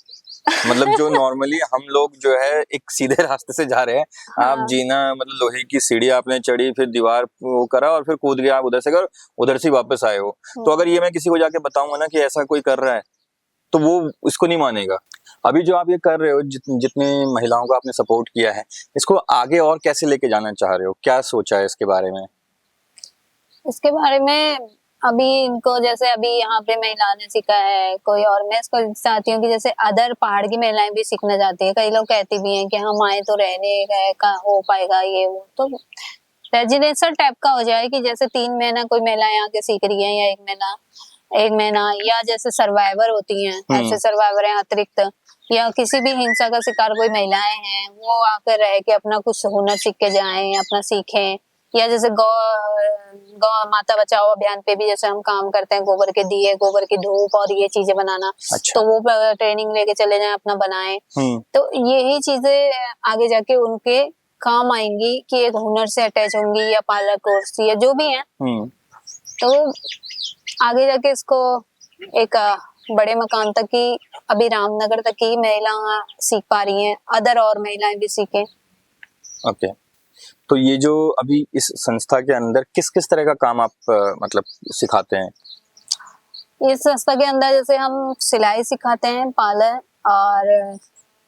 मतलब जो नॉर्मली हम लोग जो है एक सीधे रास्ते से जा रहे हैं, आप जीना मतलब लोहे की सीढ़ी आपने चढ़ी, फिर दीवार वो करा और फिर कूद गया, आप उधर से कर उधर से वापस आए हो। तो अगर ये मैं किसी को जाके बताऊंगा ना कि ऐसा कोई कर रहा है तो वो इसको नहीं मानेगा। अभी जो आप ये कर रहे हो, जितने महिलाओं को आपने सपोर्ट किया है, इसको आगे और कैसे लेके जाना चाह रहे हो? क्या सोचा है इसके बारे में? इसके बारे में अभी इनको जैसे अभी यहाँ पे महिला ने सीखा है कोई और, मैं इसको चाहती हूँ कि जैसे अदर पहाड़ की महिलाएं भी सीखना चाहती है। कई लोग कहती भी हैं कि हम आए तो रहने गए, कहाँ हो पाएगा ये वो, तो रेजिडेंशियल टाइप का हो जाए कि जैसे 3 महीना कोई महिला यहाँ के सीख रही है या 1 महीना, या जैसे सर्वाइवर होती हैं ऐसे सर्वाइवर हैं अतिरिक्त, या किसी भी हिंसा का शिकार कोई महिलाएं हैं वो आकर रह के अपना कुछ हुनर सीख के जाएं, अपना सीखें। या जैसे गौ माता बचाओ अभियान पे भी जैसे हम काम करते हैं, गोबर के दिए, गोबर की धूप और ये चीजें बनाना। अच्छा। तो वो ट्रेनिंग लेके चले जाएं, अपना बनाएं। तो यही चीजें आगे जाके उनके काम आएंगी कि एक हुनर से अटैच होंगी, या पार्लर कोर्स या जो भी है। तो आगे जाके इसको एक बड़े मकाम तक की, अभी रामनगर तक की महिला सीख पा रही हैं, अदर और महिलाएं भी सीखें। ओके। तो ये जो अभी इस संस्था के अंदर किस किस तरह का काम आप मतलब सिखाते हैं? इस संस्था के अंदर जैसे हम सिलाई सिखाते हैं, पार्लर और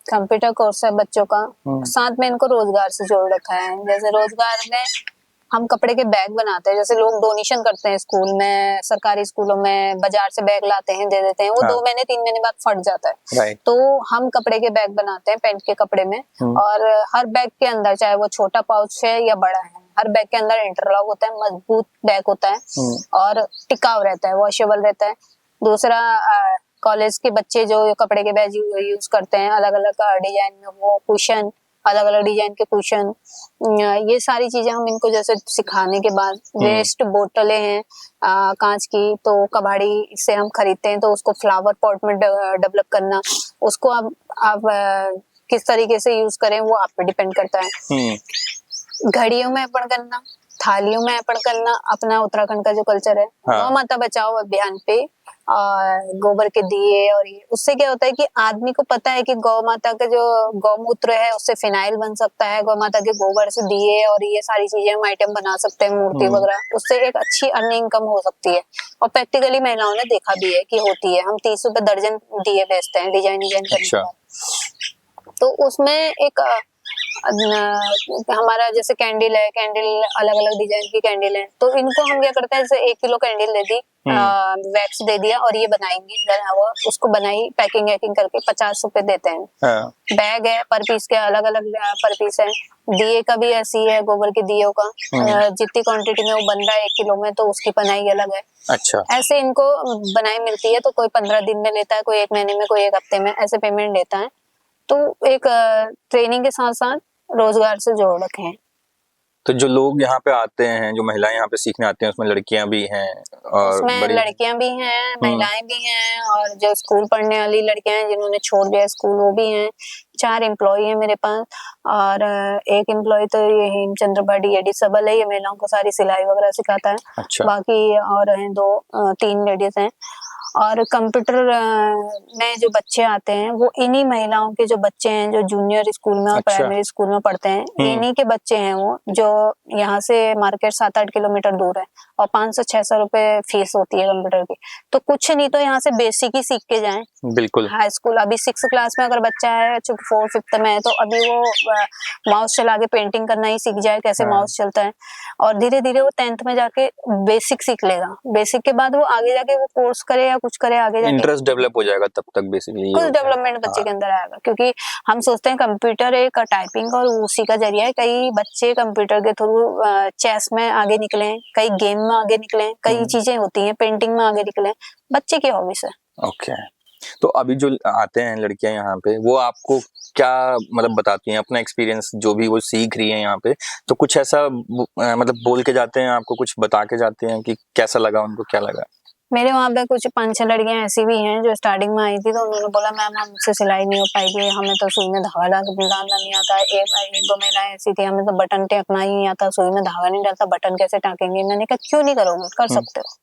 कंप्यूटर कोर्स है बच्चों का, साथ में इनको रोजगार से जोड़ रखा है। जैसे रोजगार में हम कपड़े के बैग बनाते हैं, जैसे लोग डोनेशन करते हैं स्कूल में, सरकारी स्कूलों में बाजार से बैग लाते हैं, दे देते हैं, वो 2 महीने 3 महीने बाद फट जाता है। तो हम कपड़े के बैग बनाते हैं पेंट के कपड़े में, और हर बैग के अंदर चाहे वो छोटा पाउच है या बड़ा है, हर बैग के अंदर इंटरलॉक होता है, मजबूत बैग होता है और टिकाऊ रहता है, वॉशेबल रहता है। दूसरा कॉलेज के बच्चे जो कपड़े के बैग यूज करते हैं अलग अलग डिजाइन में, वो कुशन, अलग अलग डिजाइन के कुशन, ये सारी चीजें हम इनको जैसे सिखाने के बाद, वेस्ट बोतलें हैं कांच की, तो कबाड़ी से हम खरीदते हैं, तो उसको फ्लावर पॉट में डेवलप करना, उसको आप किस तरीके से यूज करें वो आप पे डिपेंड करता है। घड़ियों में अर्पण करना, थालियों में अर्पण करना, अपना उत्तराखंड का जो कल्चर है। गौ माता बचाओ अभियान पे गोबर के दिए, और ये उससे क्या होता है कि आदमी को पता है कि गौ माता का जो गौमूत्र है उससे फिनाइल बन सकता है, गौ माता के गोबर से दिए और ये सारी चीजें हम आइटम बना सकते हैं, मूर्ति वगैरह, उससे एक अच्छी अर्निंग इनकम हो सकती है। और प्रैक्टिकली महिलाओं ने देखा भी है कि होती है। हम 30 रुपए दर्जन दिए बेचते हैं डिजाइन करने के बाद। तो उसमें एक हमारा जैसे कैंडल है, कैंडल अलग अलग डिजाइन की कैंडल है, तो इनको हम क्या करते हैं, जैसे 1 किलो कैंडल दे दी वैक्स दे दिया और ये बनाएंगी, वो उसको बनाई पैकिंग वैकिंग करके 50 रुपए देते हैं। हाँ, बैग है पर पीस के, अलग अलग पर पीस है। दिए का भी ऐसी है, गोबर के दियों का जितनी क्वांटिटी में वो बन रहा है 1 किलो में, तो उसकी बनाई अलग है। अच्छा। ऐसे इनको बनाई मिलती है, तो कोई 15 दिन में लेता है, कोई 1 महीने में, कोई 1 हफ्ते में, ऐसे पेमेंट लेता है। तो एक ट्रेनिंग के साथ साथ रोजगार से जोड़ रखे हैं। तो जो लोग यहाँ पे आते हैं, जो महिलाएं यहाँ पे सीखने आते हैं, उसमें लड़कियां भी हैं और उसमें बड़ी। लड़कियां भी हैं, महिलाएं भी हैं, और जो स्कूल पढ़ने वाली लड़कियां हैं जिन्होंने छोड़ दिया स्कूल, वो भी हैं। 4 एम्प्लॉय है मेरे पास, और एक एम्प्लॉय तो ये हेमचंद्र बडी एडी सबल है, ये महिलाओं को सारी सिलाई वगैरह सिखाता है। अच्छा। बाकी और हैं 3 लेडीज हैं। और कंप्यूटर में जो बच्चे आते हैं वो इन्हीं महिलाओं के जो बच्चे हैं जो जूनियर स्कूल में और अच्छा। प्राइमरी स्कूल में पढ़ते हैं, इन्हीं के बच्चे हैं वो, जो यहाँ से मार्केट 7-8 किलोमीटर दूर है, और 500-600 रुपए फीस होती है कंप्यूटर की। तो कुछ नहीं तो यहाँ से बेसिक ही सीख के जाएं। बिल्कुल। हाई स्कूल अभी 6 क्लास में अगर बच्चा है, चूंकि 4-5 में है, तो अभी वो माउस चला के पेंटिंग करना ही सीख जाए, कैसे माउस चलता है, और धीरे धीरे वो 10th में जाके बेसिक सीख लेगा। बेसिक के बाद वो आगे जाके वो कोर्स करे या कुछ करे, आगे जाके इंटरेस्ट डेवलप हो जाएगा तब तक बेसिकली, कुछ डेवलपमेंट बच्चे के अंदर आएगा। क्योंकि हम सोचते हैं कंप्यूटर एक टाइपिंग और उसी का जरिया है। कई बच्चे कंप्यूटर के थ्रू चेस में आगे निकले, कई गेम में आगे निकले, कई चीजें होती हैं, पेंटिंग में आगे निकले, बच्चे की हॉबीज है। ओके। तो अभी जो आते हैं लड़कियां यहाँ पे, वो आपको क्या मतलब बताती हैं अपना एक्सपीरियंस, जो भी वो सीख रही हैं यहाँ पे, तो कुछ ऐसा मतलब बोल के जाते हैं आपको, कुछ बता के जाते हैं कि कैसा लगा उनको, क्या लगा? मेरे वहाँ पे कुछ 5-6 लड़कियां ऐसी भी हैं जो स्टार्टिंग में आई थी, तो उन्होंने बोला मैम हमसे सिलाई नहीं हो पाएगी, हमें तो सुई में धागा डालना नहीं आता। एक 2 महिलाएं ऐसी थी, हमें तो बटन टाँकना ही नहीं आता, सुई में धागा नहीं डलता, बटन कैसे टाँकेंगे। मैंने कहा क्यों नहीं करोगे, कर सकते हो,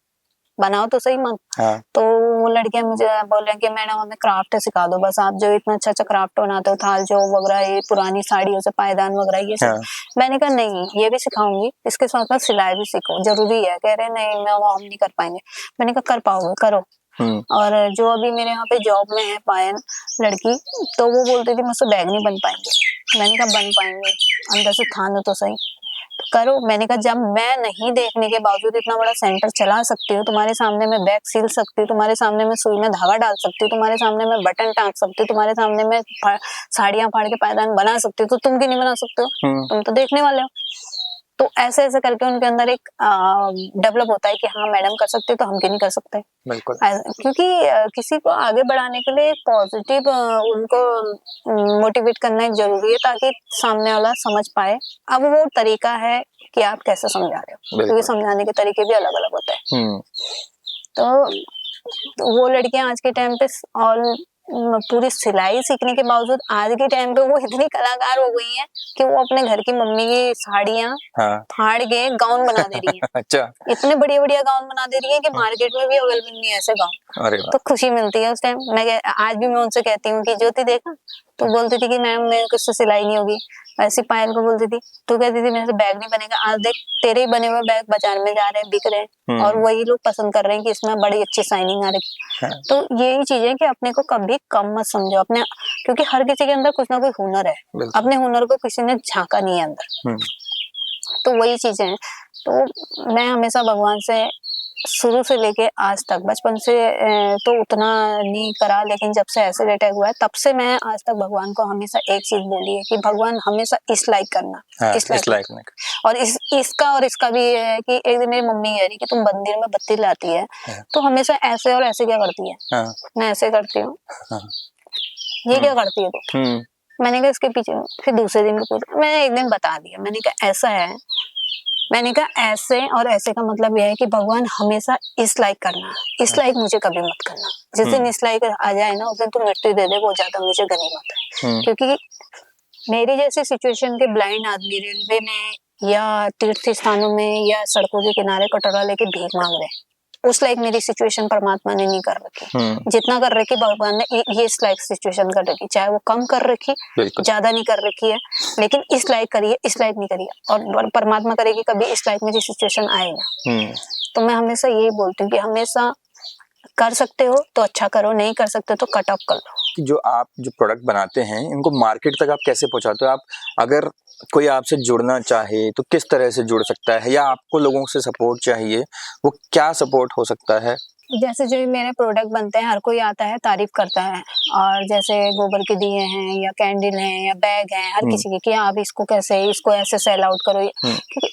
बनाओ तो सही मन। हाँ। तो वो लड़कियां मुझे बोल रही कि मैडम हमें क्राफ्ट सिखा दो, बस आप जो इतना अच्छा क्राफ्ट बनाते हो, थाल जो वगैरह, ये पुरानी साड़ियों से पायदान वगैरह, ये सब। हाँ। मैंने कहा नहीं, ये भी सिखाऊंगी, इसके साथ साथ सिलाई भी सीखो, जरूरी है। कह रहे नहीं मैं वो हम नहीं कर पाएंगे। मैंने कहा कर पाओगे, करो। और जो अभी मेरे यहाँ पे जॉब में है पायल लड़की, तो वो बोलती थी मुझसे बैग नहीं बन पाएंगे। मैंने कहा बन पाएंगे, अंदर से थानो तो सही, करो। मैंने कहा जब मैं नहीं देखने के बावजूद इतना बड़ा सेंटर चला सकती हूँ, तुम्हारे सामने मैं बैग सिल सकती हूँ, तुम्हारे सामने मैं सुई में धागा डाल सकती हूँ, तुम्हारे सामने मैं बटन टाँक सकती हूँ, तुम्हारे सामने मैं साड़ियां फाड़ के पायदान बना सकती हूँ, तो तुम क्यों नहीं बना सकते हो? तुम तो देखने वाले हो। तो ऐसे ऐसे करके उनके अंदर एक डेवलप होता है कि हाँ मैडम कर सकते, तो हम क्यों नहीं कर सकते। बिल्कुल। क्योंकि किसी को आगे बढ़ाने के लिए पॉजिटिव उनको मोटिवेट करना एक जरूरी है, ताकि सामने वाला समझ पाए। अब वो तरीका है कि आप कैसे समझा रहे हो, क्योंकि समझाने के तरीके भी अलग अलग होते हैं। तो वो लड़कियां आज के टाइम पे ऑल पूरी सिलाई सीखने के बावजूद आज के टाइम पे वो इतनी कलाकार हो गई हैं कि वो अपने घर की मम्मी की साड़ियां फाड़ के गाउन बना दे रही हैं। अच्छा। इतने बढ़िया बढ़िया गाउन बना दे रही है कि मार्केट में भी अवेलेबल नहीं है ऐसे गाउन। अरे तो खुशी मिलती है उस टाइम। मैं आज भी मैं उनसे कहती हूँ कि ज्योति देखा, तो बोलती थी कि मैम मेरे को इससे सिलाई नहीं होगी। ऐसी पायल को बोलती थी, तू कहती थी मेरे से बैग नहीं बनेगा, आज देख तेरे ही बने हुए बैग बाजार में जा रहे हैं, बिक रहे हैं, और वही लोग पसंद कर रहे हैं कि इसमें बड़ी अच्छी शाइनिंग आ रही है। तो यही चीजें कि अपने को कभी कम मत समझो अपने, क्योंकि हर किसी के अंदर कुछ ना कोई हुनर है, अपने हुनर को किसी ने झांका नहीं है अंदर। तो वही चीजें हैं। तो मैं हमेशा भगवान से शुरू से लेके आज तक, बचपन से तो उतना नहीं करा, लेकिन जब से ऐसे अटैक हुआ है तब से मैं आज तक भगवान को हमेशा एक चीज बोली है कि भगवान हमेशा इस लाइक करना। इस लाइक और इसका और इसका भी है कि एक दिन मेरी मम्मी कह रही कि तुम मंदिर में बत्ती लाती है तो हमेशा ऐसे और ऐसे क्या करती है? मैं ऐसे करती हूँ। ये क्या करती है तू? मैंने कहा इसके पीछे। फिर दूसरे दिन भी पूछा, मैंने एक दिन बता दिया, मैंने कहा ऐसा है। मैंने कहा ऐसे और ऐसे का मतलब यह है कि भगवान हमेशा इस लाइक करना, इस लाइक मुझे कभी मत करना। जिस दिन इस लाइक आ जाए ना, उस दिन तू मृत्यु दे दे, वो ज्यादा मुझे गनीमत है। क्योंकि मेरी जैसी सिचुएशन के ब्लाइंड आदमी रेलवे में या तीर्थ स्थानों में या सड़कों के किनारे कटोरा लेके भीख मांग रहे हैं, उस लाइक मेरी सिचुएशन परमात्मा ने नहीं कर रखी। जितना कर रखी भगवान ने ये इस लाइक सिचुएशन कर रखी, चाहे वो कम कर रखी, ज्यादा नहीं कर रखी है, लेकिन इस लाइक करिए, इस लाइक नहीं करिए। और परमात्मा करेगी कभी इस लाइक मेरी सिचुएशन आएगा। तो मैं हमेशा यही बोलती हूँ कि हमेशा कर सकते हो तो अच्छा करो, नहीं कर सकते तो कट ऑफ कर लो। जो आप जो प्रोडक्ट बनाते हैं इनको मार्केट तक आप कैसे पहुंचाते हो? आप अगर कोई आपसे जुड़ना चाहे तो किस तरह से जुड़ सकता है, या आपको लोगों से सपोर्ट चाहिए, वो क्या सपोर्ट हो सकता है? जैसे जो मेरे प्रोडक्ट बनते हैं, हर कोई आता है, तारीफ करता है। और जैसे गोबर के दिए हैं या कैंडल हैं या बैग हैं, हर किसी की कि आप इसको कैसे, इसको ऐसे सेल आउट करो। क्योंकि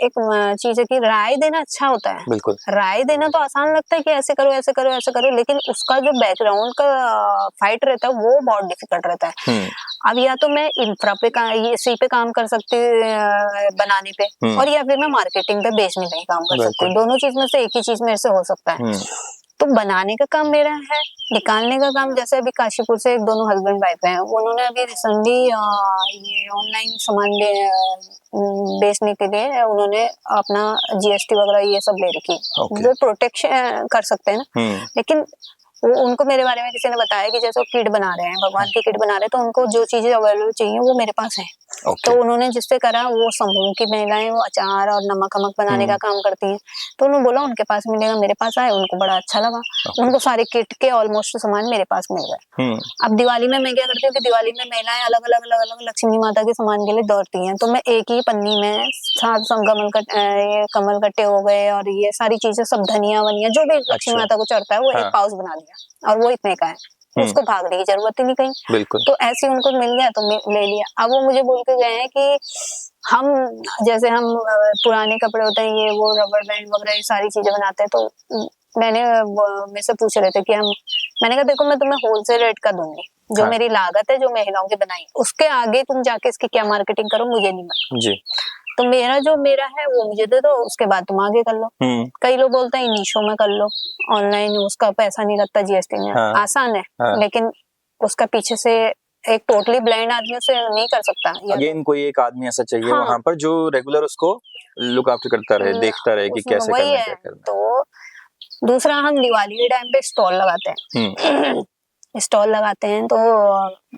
एक चीज है कि राय देना अच्छा होता है। बिल्कुल। राय देना तो आसान लगता है कि ऐसे करो ऐसे करो ऐसे करो, लेकिन उसका जो बैकग्राउंड का फाइट रहता है वो बहुत डिफिकल्ट रहता है। अब या तो मैं इंफ्रा पे इसी पे काम कर सकती हूँ बनाने पे, और या फिर मैं मार्केटिंग पे बेचने पे काम कर सकती हूँ। दोनों चीज में से एक ही चीज मेरे से हो सकता है। तो बनाने का काम मेरा है, निकालने का काम जैसे अभी काशीपुर से एक दोनों हस्बैंड वाइफ हैं, उन्होंने अभी रिसेंटली ये ऑनलाइन सामान बेचने के लिए उन्होंने अपना जीएसटी वगैरह ये सब ले रखी। वो प्रोटेक्शन कर सकते हैं ना, लेकिन वो उनको मेरे बारे में किसी ने बताया कि जैसे वो किट बना रहे हैं, भगवान की किट बना रहे हैं, तो उनको जो चीजें अवेलेबल चाहिए वो मेरे पास है। तो उन्होंने जिससे करा, वो समूह की महिलाएं वो अचार और नमक वमक बनाने का काम करती हैं, तो उन्होंने बोला उनके पास मिलेगा, मेरे पास आए, उनको बड़ा अच्छा लगा। उनको सारे किट के ऑलमोस्ट सामान मेरे पास मिल गए। अब दिवाली में मैं क्या करती हूँ कि दिवाली में महिलाएं अलग अलग अलग अलग लक्ष्मी माता के सामान के लिए दौड़ती हैं, तो मैं एक ही पन्नी में सात कमल कट्टे हो गए और ये सारी चीजें सब, धनिया वनिया जो भी लक्ष्मी माता को चढ़ता है, वो एक पाउच बना लिया, और वो इतने का है, उसको भागने की जरूरत ही नहीं कहीं। बिल्कुल। तो ऐसे उनको मिल गया तो ले लिया। अब वो मुझे बोल के गए हैं कि हम जैसे हम पुराने कपड़े होते हैं, ये वो रबर बैंड वगैरह ये सारी चीजें बनाते हैं, तो मेरे से पूछ रहे थे कि मैंने कहा देखो मैं तुम्हें होलसेल रेट का दूंगी, जो मेरी लागत है, जो महिलाओं की बनाई, उसके आगे तुम जाके इसकी क्या मार्केटिंग करो मुझे नहीं मालूम जी। तो मेरा है वो मुझे दे दो, उसके बाद तुम आगे कर लो। कई लोग बोलते हैं मीशो में कर लो, ऑनलाइन उसका पैसा नहीं लगता जीएसटी में। आसान है, लेकिन उसका पीछे से एक टोटली ब्लाइंड आदमी से नहीं कर सकता। अगेन कोई एक आदमी ऐसा चाहिए वहां पर जो रेगुलर उसको लुक आफ्टर करता रहे, देखता रहे कि कैसे करना है, क्या करना। तो दूसरा, हम दिवाली के टाइम पे स्टॉल लगाते हैं। स्टॉल लगाते हैं तो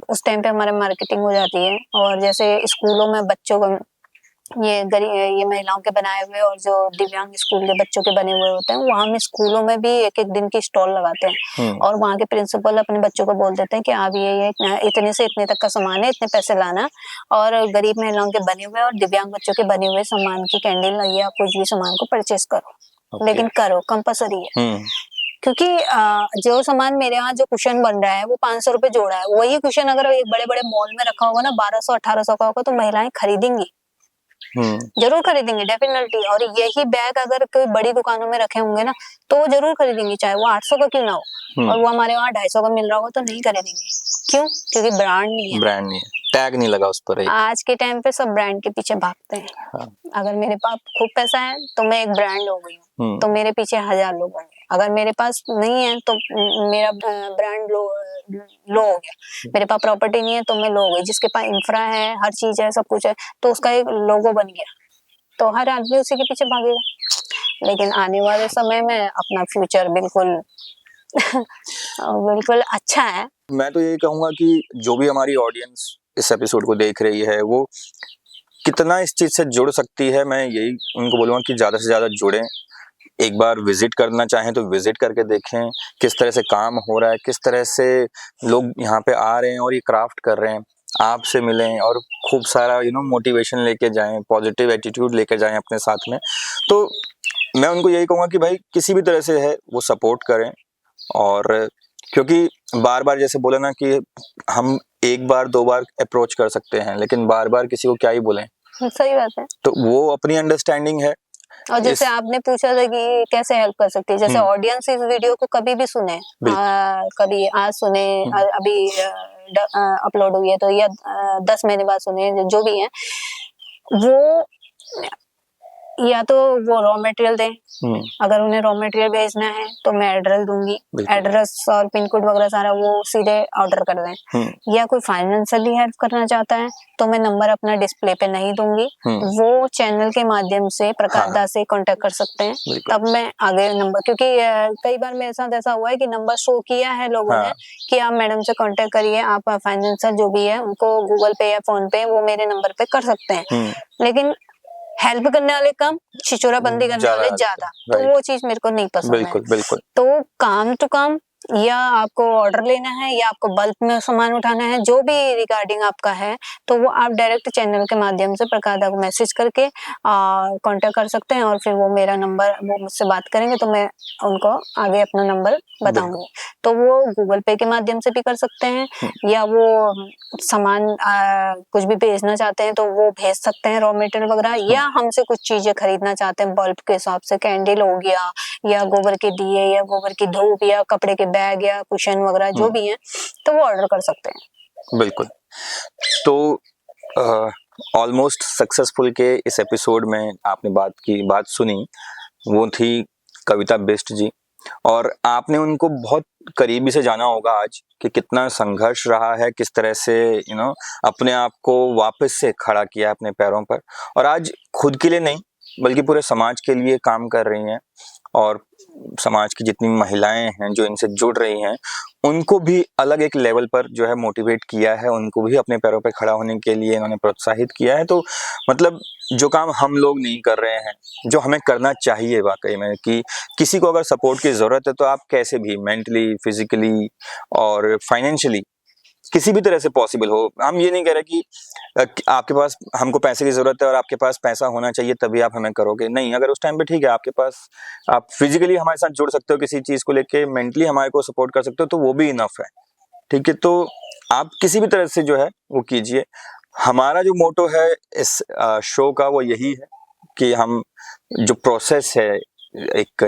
उस टाइम पे हमारी मार्केटिंग हो जाती है, और जैसे स्कूलों में बच्चों को ये महिलाओं के बनाए हुए और जो दिव्यांग स्कूल के बच्चों के बने हुए होते हैं, वहाँ हम स्कूलों में भी एक एक दिन की स्टॉल लगाते हैं, और वहाँ के प्रिंसिपल अपने बच्चों को बोल देते हैं कि आप ये इतने से इतने तक का सामान है, इतने पैसे लाना, और गरीब महिलाओं के बने हुए और दिव्यांग बच्चों के बने हुए सामान की कैंडल या कुछ भी सामान को परचेस करो। लेकिन करो, कंपल्सरी है। क्योंकि जो सामान मेरे यहाँ जो कुशन बन रहा है वो 500 रुपए जोड़ा है, वही कुशन अगर एक बड़े बड़े मॉल में रखा होगा ना 1200-1800 का होगा, तो महिलाएं खरीदेंगी, जरूर खरीदेंगे डेफिनेटली। और यही बैग अगर कोई बड़ी दुकानों में रखे होंगे ना, तो वो जरूर खरीदेंगे, चाहे वो 800 का क्यों ना हो, और वो हमारे वहाँ 250 का मिल रहा होगा तो नहीं खरीदेंगे। क्यों? क्योंकि ब्रांड नहीं है, ब्रांड नहीं है, टैग नहीं लगा उस पर। आज के टाइम पे सब ब्रांड के पीछे भागते हैं। अगर मेरे पास खूब पैसा है तो मैं एक ब्रांड हो गई हूँ, तो मेरे पीछे 1000 लोग होंगे। अगर मेरे पास नहीं है तो मेरा ब्रांड लो हो गया। मेरे पास प्रॉपर्टी नहीं है तो मैं लो हो गई। जिसके पास इंफ्रा है, हर चीज है, सब कुछ है, तो उसका एक लोगो बन गया, तो हर आदमी उसी के पीछे भागेगा। लेकिन आने वाले समय में अपना फ्यूचर बिल्कुल बिल्कुल अच्छा है। मैं तो ये कहूंगा कि जो भी हमारी ऑडियंस इस एपिसोड को देख रही है, वो कितना इस चीज से जुड़ सकती है, मैं यही उनको बोलूंगा कि ज्यादा से ज्यादा जुड़ें। एक बार विजिट करना चाहें तो विजिट करके देखें किस तरह से काम हो रहा है, किस तरह से लोग यहाँ पे आ रहे हैं और ये क्राफ्ट कर रहे हैं। आपसे मिलें और खूब सारा मोटिवेशन लेके जाएं, पॉजिटिव एटीट्यूड लेके जाएं अपने साथ में। तो मैं उनको यही कहूँगा कि भाई किसी भी तरह से है वो सपोर्ट करें, और क्योंकि बार बार जैसे बोले ना कि हम एक बार दो बार अप्रोच कर सकते हैं, लेकिन बार बार किसी को क्या ही बोलें। सही बात है। तो वो अपनी अंडरस्टैंडिंग है। और जैसे आपने पूछा था कि कैसे हेल्प कर सकती है, जैसे ऑडियंस इस वीडियो को कभी भी सुने, कभी आज सुने, अभी अपलोड हुई है तो, या 10 महीने बाद सुने, जो भी है वो, या तो वो रॉ मटेरियल दें। अगर उन्हें रॉ मटेरियल भेजना है तो मैं एड्रेस दूंगी, एड्रेस और पिन कोड वगैरह सारा वो सीधे ऑर्डर कर दें। या कोई फाइनेंशियली हेल्प करना चाहता है तो मैं नंबर अपना डिस्प्ले पे नहीं दूंगी, वो चैनल के माध्यम से प्रकाश दास से कांटेक्ट कर सकते हैं, तब मैं आगे नंबर, क्योंकि कई बार मेरे साथ ऐसा हुआ है कि नंबर शो किया है लोगों ने कि आप मैडम से कांटेक्ट करिए, आप फाइनेंशियल जो भी है उनको गूगल पे या फोन पे वो मेरे नंबर पे कर सकते हैं, लेकिन हेल्प करने वाले कम, छिछोराबंदी करने वाले ज्यादा, तो वो चीज मेरे को नहीं पसंद है। बिल्कुल। तो काम टू काम या आपको ऑर्डर लेना है या आपको बल्क में सामान उठाना है, जो भी रिगार्डिंग आपका है, तो वो आप डायरेक्ट चैनल के माध्यम से प्रकार दा को मैसेज करके कांटेक्ट कर सकते हैं और फिर वो मेरा नंबर, वो मुझसे बात करेंगे तो मैं उनको आगे अपना नंबर बताऊंगी। तो वो गूगल पे के माध्यम से भी कर सकते हैं या वो सामान कुछ भी भेजना चाहते हैं तो वो भेज सकते हैं, रॉ मटेरियल वगैरह, या हमसे कुछ चीजें खरीदना चाहते हैं बल्क के हिसाब से, कैंडल हो गया या गोबर के दिए या गोबर की धूप या कपड़े के बैग या कुशन वगैरह जो भी है, तो वो ऑर्डर कर सकते हैं। बिल्कुल। तो ऑलमोस्ट सक्सेसफुल के इस एपिसोड में आपने बात सुनी, वो थी कविता बिष्ट जी, और आपने उनको बहुत करीबी से जाना होगा आज कि कितना संघर्ष रहा है, किस तरह से अपने आप को वापस से खड़ा किया अपने पैरों पर, और आज खुद के लिए नहीं बल्कि पूरे समाज के लिए काम कर रही हैं, और समाज की जितनी महिलाएं हैं जो इनसे जुड़ रही हैं उनको भी अलग एक लेवल पर जो है मोटिवेट किया है, उनको भी अपने पैरों पर खड़ा होने के लिए इन्होंने प्रोत्साहित किया है। तो मतलब जो काम हम लोग नहीं कर रहे हैं, जो हमें करना चाहिए वाकई में, कि किसी को अगर सपोर्ट की जरूरत है तो आप कैसे भी मेंटली, फिजिकली और फाइनेंशियली किसी भी तरह से पॉसिबल हो, हम ये नहीं कह रहे कि आपके पास, हमको पैसे की जरूरत है और आपके पास पैसा होना चाहिए तभी आप हमें करोगे, नहीं, अगर उस टाइम पे ठीक है आपके पास, आप फिजिकली हमारे साथ जुड़ सकते हो किसी चीज को लेके, मेंटली हमारे को सपोर्ट कर सकते हो, तो वो भी इनफ है। ठीक है, तो आप किसी भी तरह से जो है वो कीजिए। हमारा जो मोटो है इस शो का वो यही है कि हम जो प्रोसेस है एक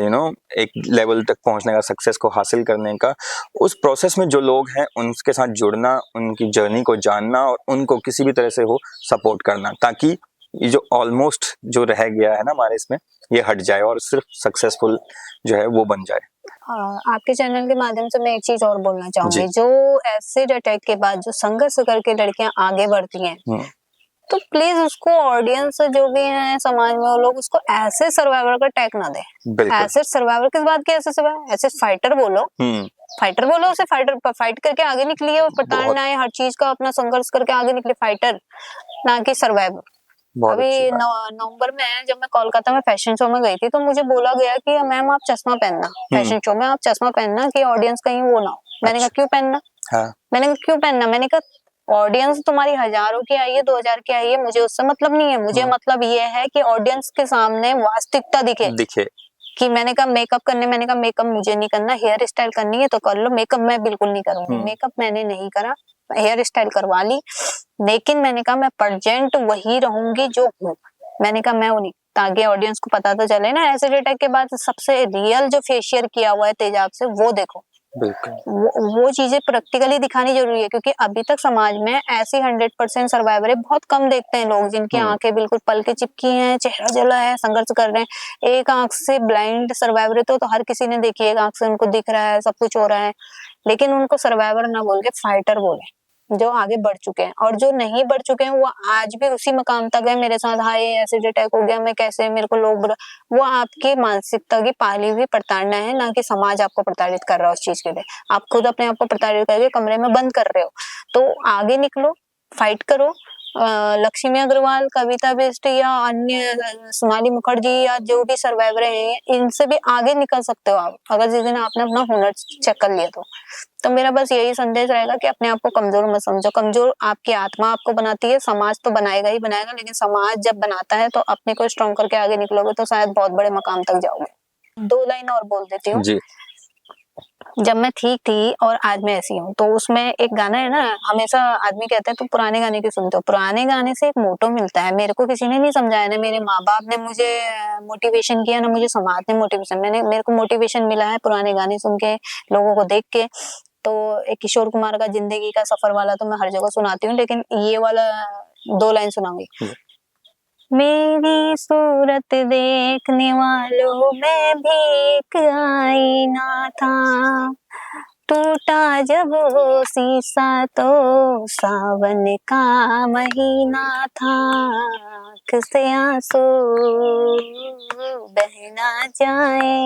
एक लेवल तक पहुंचने का, सक्सेस को हासिल करने का, उस प्रोसेस में जो लोग हैं उनके साथ जुड़ना, उनकी जर्नी को जानना और उनको किसी भी तरह से हो सपोर्ट करना, ताकि ये जो ऑलमोस्ट जो रह गया है ना हमारे इसमें, ये हट जाए और सिर्फ सक्सेसफुल जो है वो बन जाए। आपके चैनल के माध्यम से मैं एक चीज और बोलना चाहूंगी, जो एसिड अटैक के बाद जो संघर्ष करके लड़कियां आगे बढ़ती हैं, तो प्लीज उसको ऑडियंस जो भी है समाज में, वो लोग उसको ऐसे सर्वाइवर का टैग ना दे। ऐसे सर्वाइवर किस बात की, ऐसे सर्वाइवर, ऐसे फाइटर बोलो, फाइटर बोलो उसे, फाइट करके आगे निकली है, वो पटान है, हर चीज का अपना संघर्ष करके आगे निकले, फाइटर ना कि सर्वाइवर। अभी नवंबर में जब मैं कोलकाता में फैशन शो में गई थी तो मुझे बोला गया कि मैम आप चश्मा पहनना, फैशन शो में आप चश्मा पहनना कि ऑडियंस कहीं वो ना हो। मैंने कहा क्यों पहनना? मैंने कहा क्यों पहनना? मैंने कहा ऑडियंस तुम्हारी हजारों की आई है, 2000 की आई है, मुझे उससे मतलब नहीं है, मुझे मतलब ये है कि ऑडियंस के सामने वास्तविकता दिखे। कि मैंने कहा मेकअप करने, मैंने कहा मेकअप मुझे नहीं करना, हेयर स्टाइल करनी है तो कर लो, मेकअप मैं बिल्कुल नहीं करूंगी। मेकअप मैंने नहीं करा, हेयर स्टाइल करवा ली, लेकिन मैंने कहा मैं प्रेजेंट वही रहूंगी जो हूँ। मैंने कहा मैं उन्हीं, ताकि ऑडियंस को पता तो चले ना, एसिड अटैक के बाद सबसे रियल जो फेशियल किया हुआ है तेजाब से वो देखो। वो चीजें प्रैक्टिकली दिखानी जरूरी है, क्योंकि अभी तक समाज में ऐसी 100% सर्वाइवर बहुत कम देखते हैं लोग, जिनकी आंखें बिल्कुल पल के चिपकी हैं, चेहरा जला है, संघर्ष कर रहे हैं। एक आंख से ब्लाइंड सर्वाइवर तो हर किसी ने देखी है, एक आंख से उनको दिख रहा है, सब कुछ हो रहा है, लेकिन उनको सर्वाइवर ना बोल के फाइटर बोले, जो आगे बढ़ चुके हैं। और जो नहीं बढ़ चुके हैं वो आज भी उसी मकाम तक है, मेरे साथ हाय एसिड अटैक हो गया, मैं कैसे, मेरे को लोग वो आपकी मानसिकता की पाली हुई प्रताड़ना है, ना कि समाज आपको प्रताड़ित कर रहा है उस चीज के लिए। आप खुद अपने आप को प्रताड़ित करके कमरे में बंद कर रहे हो, तो आगे निकलो, फाइट करो। लक्ष्मी अग्रवाल, कविता बिष्ट या अन्य सोनाली मुखर्जी या जो भी सर्वाइवर हैं, इनसे भी आगे निकल सकते हो आप, अगर जिस दिन आपने अपना हुनर चेक कर लिया तो मेरा बस यही संदेश रहेगा कि अपने आप को कमजोर मत समझो। कमजोर आपकी आत्मा आपको बनाती है, समाज तो बनाएगा ही बनाएगा, लेकिन समाज जब बनाता है तो अपने को स्ट्रॉन्ग करके आगे निकलोगे तो शायद बहुत बड़े मकाम तक जाओगे। 2 लाइन और बोल देती हूँ। जब मैं ठीक थी और आज मैं ऐसी हूँ, तो उसमें एक गाना है ना, हमेशा आदमी कहता है तुम पुराने गाने क्यों सुनते हो, पुराने गाने से एक मोटो मिलता है। मेरे को किसी ने नहीं समझाया, ना मेरे माँ बाप ने मुझे मोटिवेशन किया, ना मुझे समाज ने मोटिवेशन, मेरे को मोटिवेशन मिला है पुराने गाने सुन के, लोगों को देख के। तो एक किशोर कुमार का जिंदगी का सफर वाला तो मैं हर जगह सुनाती हूँ, लेकिन ये वाला 2 लाइन सुनाऊंगी। मेरी सूरत देखने वालों में भी एक आईना था, टूटा जब वो शीशा तो सावन का महीना था, आँख से आंसू बहना जाए,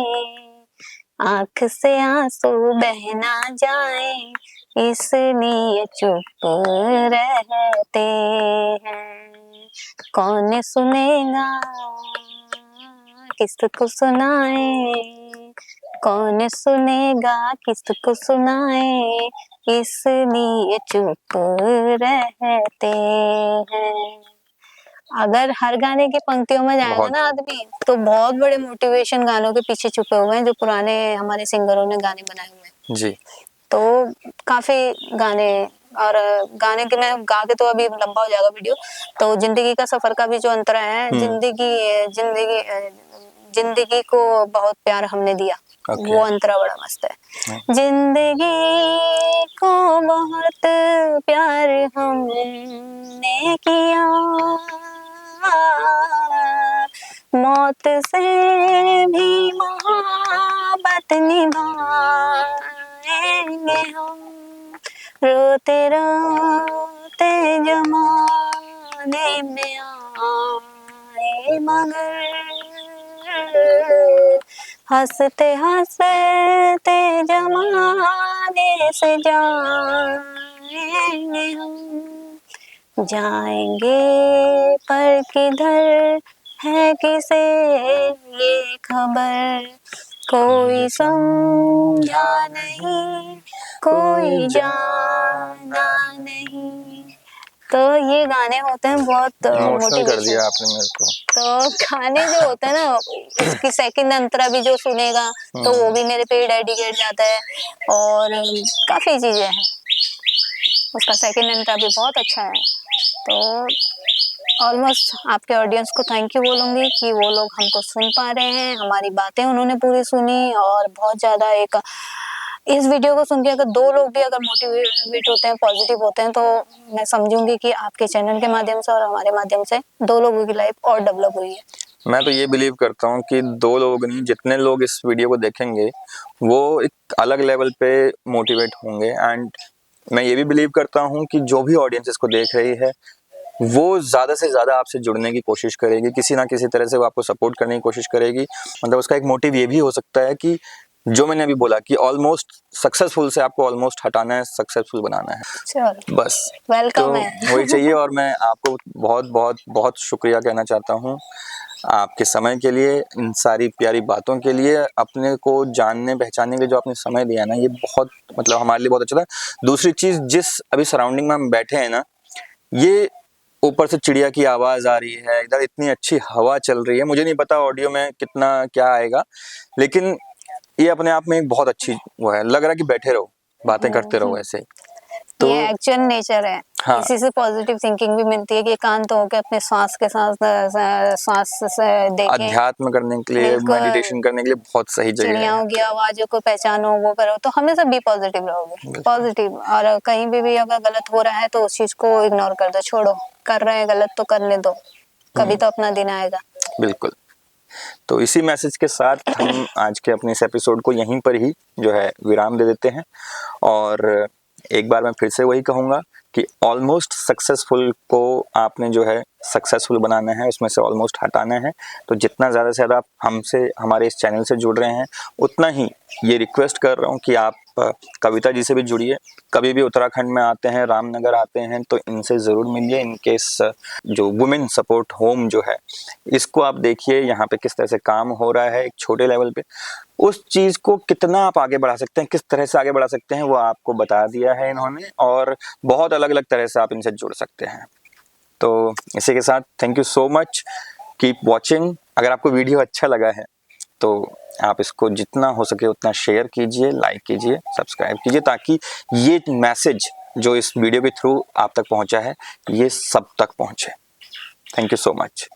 आँख से आंसू बहना जाए, इसलिए चुप रहते हैं, कौन सुनेगा किसको सुनाए, कौन सुनेगा किसको सुनाए, इसलिए चुप रहते हैं। अगर हर गाने की पंक्तियों में जाएगा बहुत ना आदमी, तो बहुत बड़े मोटिवेशन गानों के पीछे छुपे हुए हैं जो पुराने हमारे सिंगरों ने गाने बनाए हुए हैं। जी। तो काफी गाने, और गाने के मैं गा के तो अभी लंबा हो जाएगा वीडियो। तो जिंदगी का सफर का भी जो अंतरा है, जिंदगी को बहुत प्यार हमने दिया, वो अंतरा बड़ा मस्त है। जिंदगी को बहुत प्यार हमने किया, मौत से भी मोहब्बत निभाएंगे हम, रोते रोते जमाने में आए मगर, हंसते हंसते जमाने से जाएंगे हम, जाएंगे पर किधर है किसे ये खबर, कोई समझा नहीं कोई जाना नहीं। तो ये गाने होते हैं बहुत इमोशनल कर दिया मोटिवेशन। आपने मेरे को। तो गाने जो होते हैं ना, उसकी सेकंड अंतरा भी जो सुनेगा तो वो भी मेरे पे डेडिकेट जाता है, और काफी चीजें हैं, उसका सेकंड अंतरा भी बहुत अच्छा है। तो ऑलमोस्ट आपके ऑडियंस को थैंक यू बोलूंगी कि वो लोग हमको सुन पा रहे हैं, हमारी बातें उन्होंने पूरी सुनी, और बहुत ज्यादा एक इस वीडियो को सुन के अगर 2 लोग भी अगर मोटिवेट होते हैं, पॉजिटिव होते हैं, तो मैं समझूंगी कि आपके चैनल के माध्यम से और हमारे माध्यम से 2 लोगों की लाइफ और डेवलप हुई है। मैं तो ये बिलीव करता हूँ कि 2 लोग नहीं, जितने लोग इस वीडियो को देखेंगे वो एक अलग लेवल पे मोटिवेट होंगे। एंड मैं ये भी बिलीव करता हूँ कि जो भी ऑडियंस इसको देख रही है वो ज़्यादा से ज़्यादा आपसे जुड़ने की कोशिश करेगी, किसी ना किसी तरह से वो आपको सपोर्ट करने की कोशिश करेगी। मतलब उसका एक मोटिव ये भी हो सकता है कि जो मैंने अभी बोला कि ऑलमोस्ट सक्सेसफुल से आपको ऑलमोस्ट हटाना है, सक्सेसफुल बनाना है, चलो बस। वेलकम तो है। वही चाहिए। और मैं आपको बहुत बहुत बहुत शुक्रिया कहना चाहता हूँ आपके समय के लिए, इन सारी प्यारी बातों के लिए, अपने को जानने पहचानने के लिए जो आपने समय दिया ना, ये बहुत मतलब हमारे लिए बहुत अच्छा था। दूसरी चीज़, जिस अभी सराउंडिंग में हम बैठे हैं ना, ये ऊपर से चिड़िया की आवाज़ आ रही है, इधर इतनी अच्छी हवा चल रही है, मुझे नहीं पता ऑडियो में कितना क्या आएगा, लेकिन ये अपने आप में एक बहुत अच्छी वो है। लग रहा है कि बैठे रहो, बातें करते रहो ऐसे। तो ये एक्चुअल नेचर है। हाँ, इसी से पॉजिटिव थिंकिंग भी मिलती है कि एकांत होकर अपने श्वास के साथ श्वास से देखें, अध्यात्म करने के लिए, बिल्कुल, मेडिटेशन करने के लिए बहुत सही जगह है। चिड़ियाओं की आवाज़ों को पहचानो, वो करो, तो हमेशा भी पॉजिटिव रहोगे, पॉजिटिव। और कहीं भी अगर गलत हो रहा है तो उस चीज को इग्नोर कर दो, छोड़ो, कर रहे हैं गलत तो करने दो, कभी तो अपना दिन आएगा। बिल्कुल। तो इसी मैसेज के साथ हम आज के अपने इस एपिसोड को यहीं पर ही जो है विराम दे देते हैं। और एक बार मैं फिर से वही कहूँगा कि ऑलमोस्ट सक्सेसफुल को आपने जो है सक्सेसफुल बनाना है, उसमें से ऑलमोस्ट हटाना है। तो जितना ज़्यादा से ज़्यादा आप हमसे, हमारे इस चैनल से जुड़ रहे हैं, उतना ही ये रिक्वेस्ट कर रहा हूँ कि आप कविता जी से भी जुड़िए। कभी भी उत्तराखंड में आते हैं, रामनगर आते हैं, तो इनसे ज़रूर मिलिए। इनके इस जो वुमेन सपोर्ट होम जो है, इसको आप देखिए यहाँ पे किस तरह से काम हो रहा है एक छोटे लेवल पे। उस चीज़ को कितना आप आगे बढ़ा सकते हैं, किस तरह से आगे बढ़ा सकते हैं, वो आपको बता दिया है इन्होंने, और बहुत अलग अलग तरह से आप इनसे जुड़ सकते हैं। तो इसी के साथ thank you so much, keep watching. अगर आपको वीडियो अच्छा लगा है तो आप इसको जितना हो सके उतना शेयर कीजिए, लाइक कीजिए, सब्सक्राइब कीजिए, ताकि ये मैसेज जो इस वीडियो के थ्रू आप तक पहुंचा है ये सब तक पहुंचे। Thank you so much.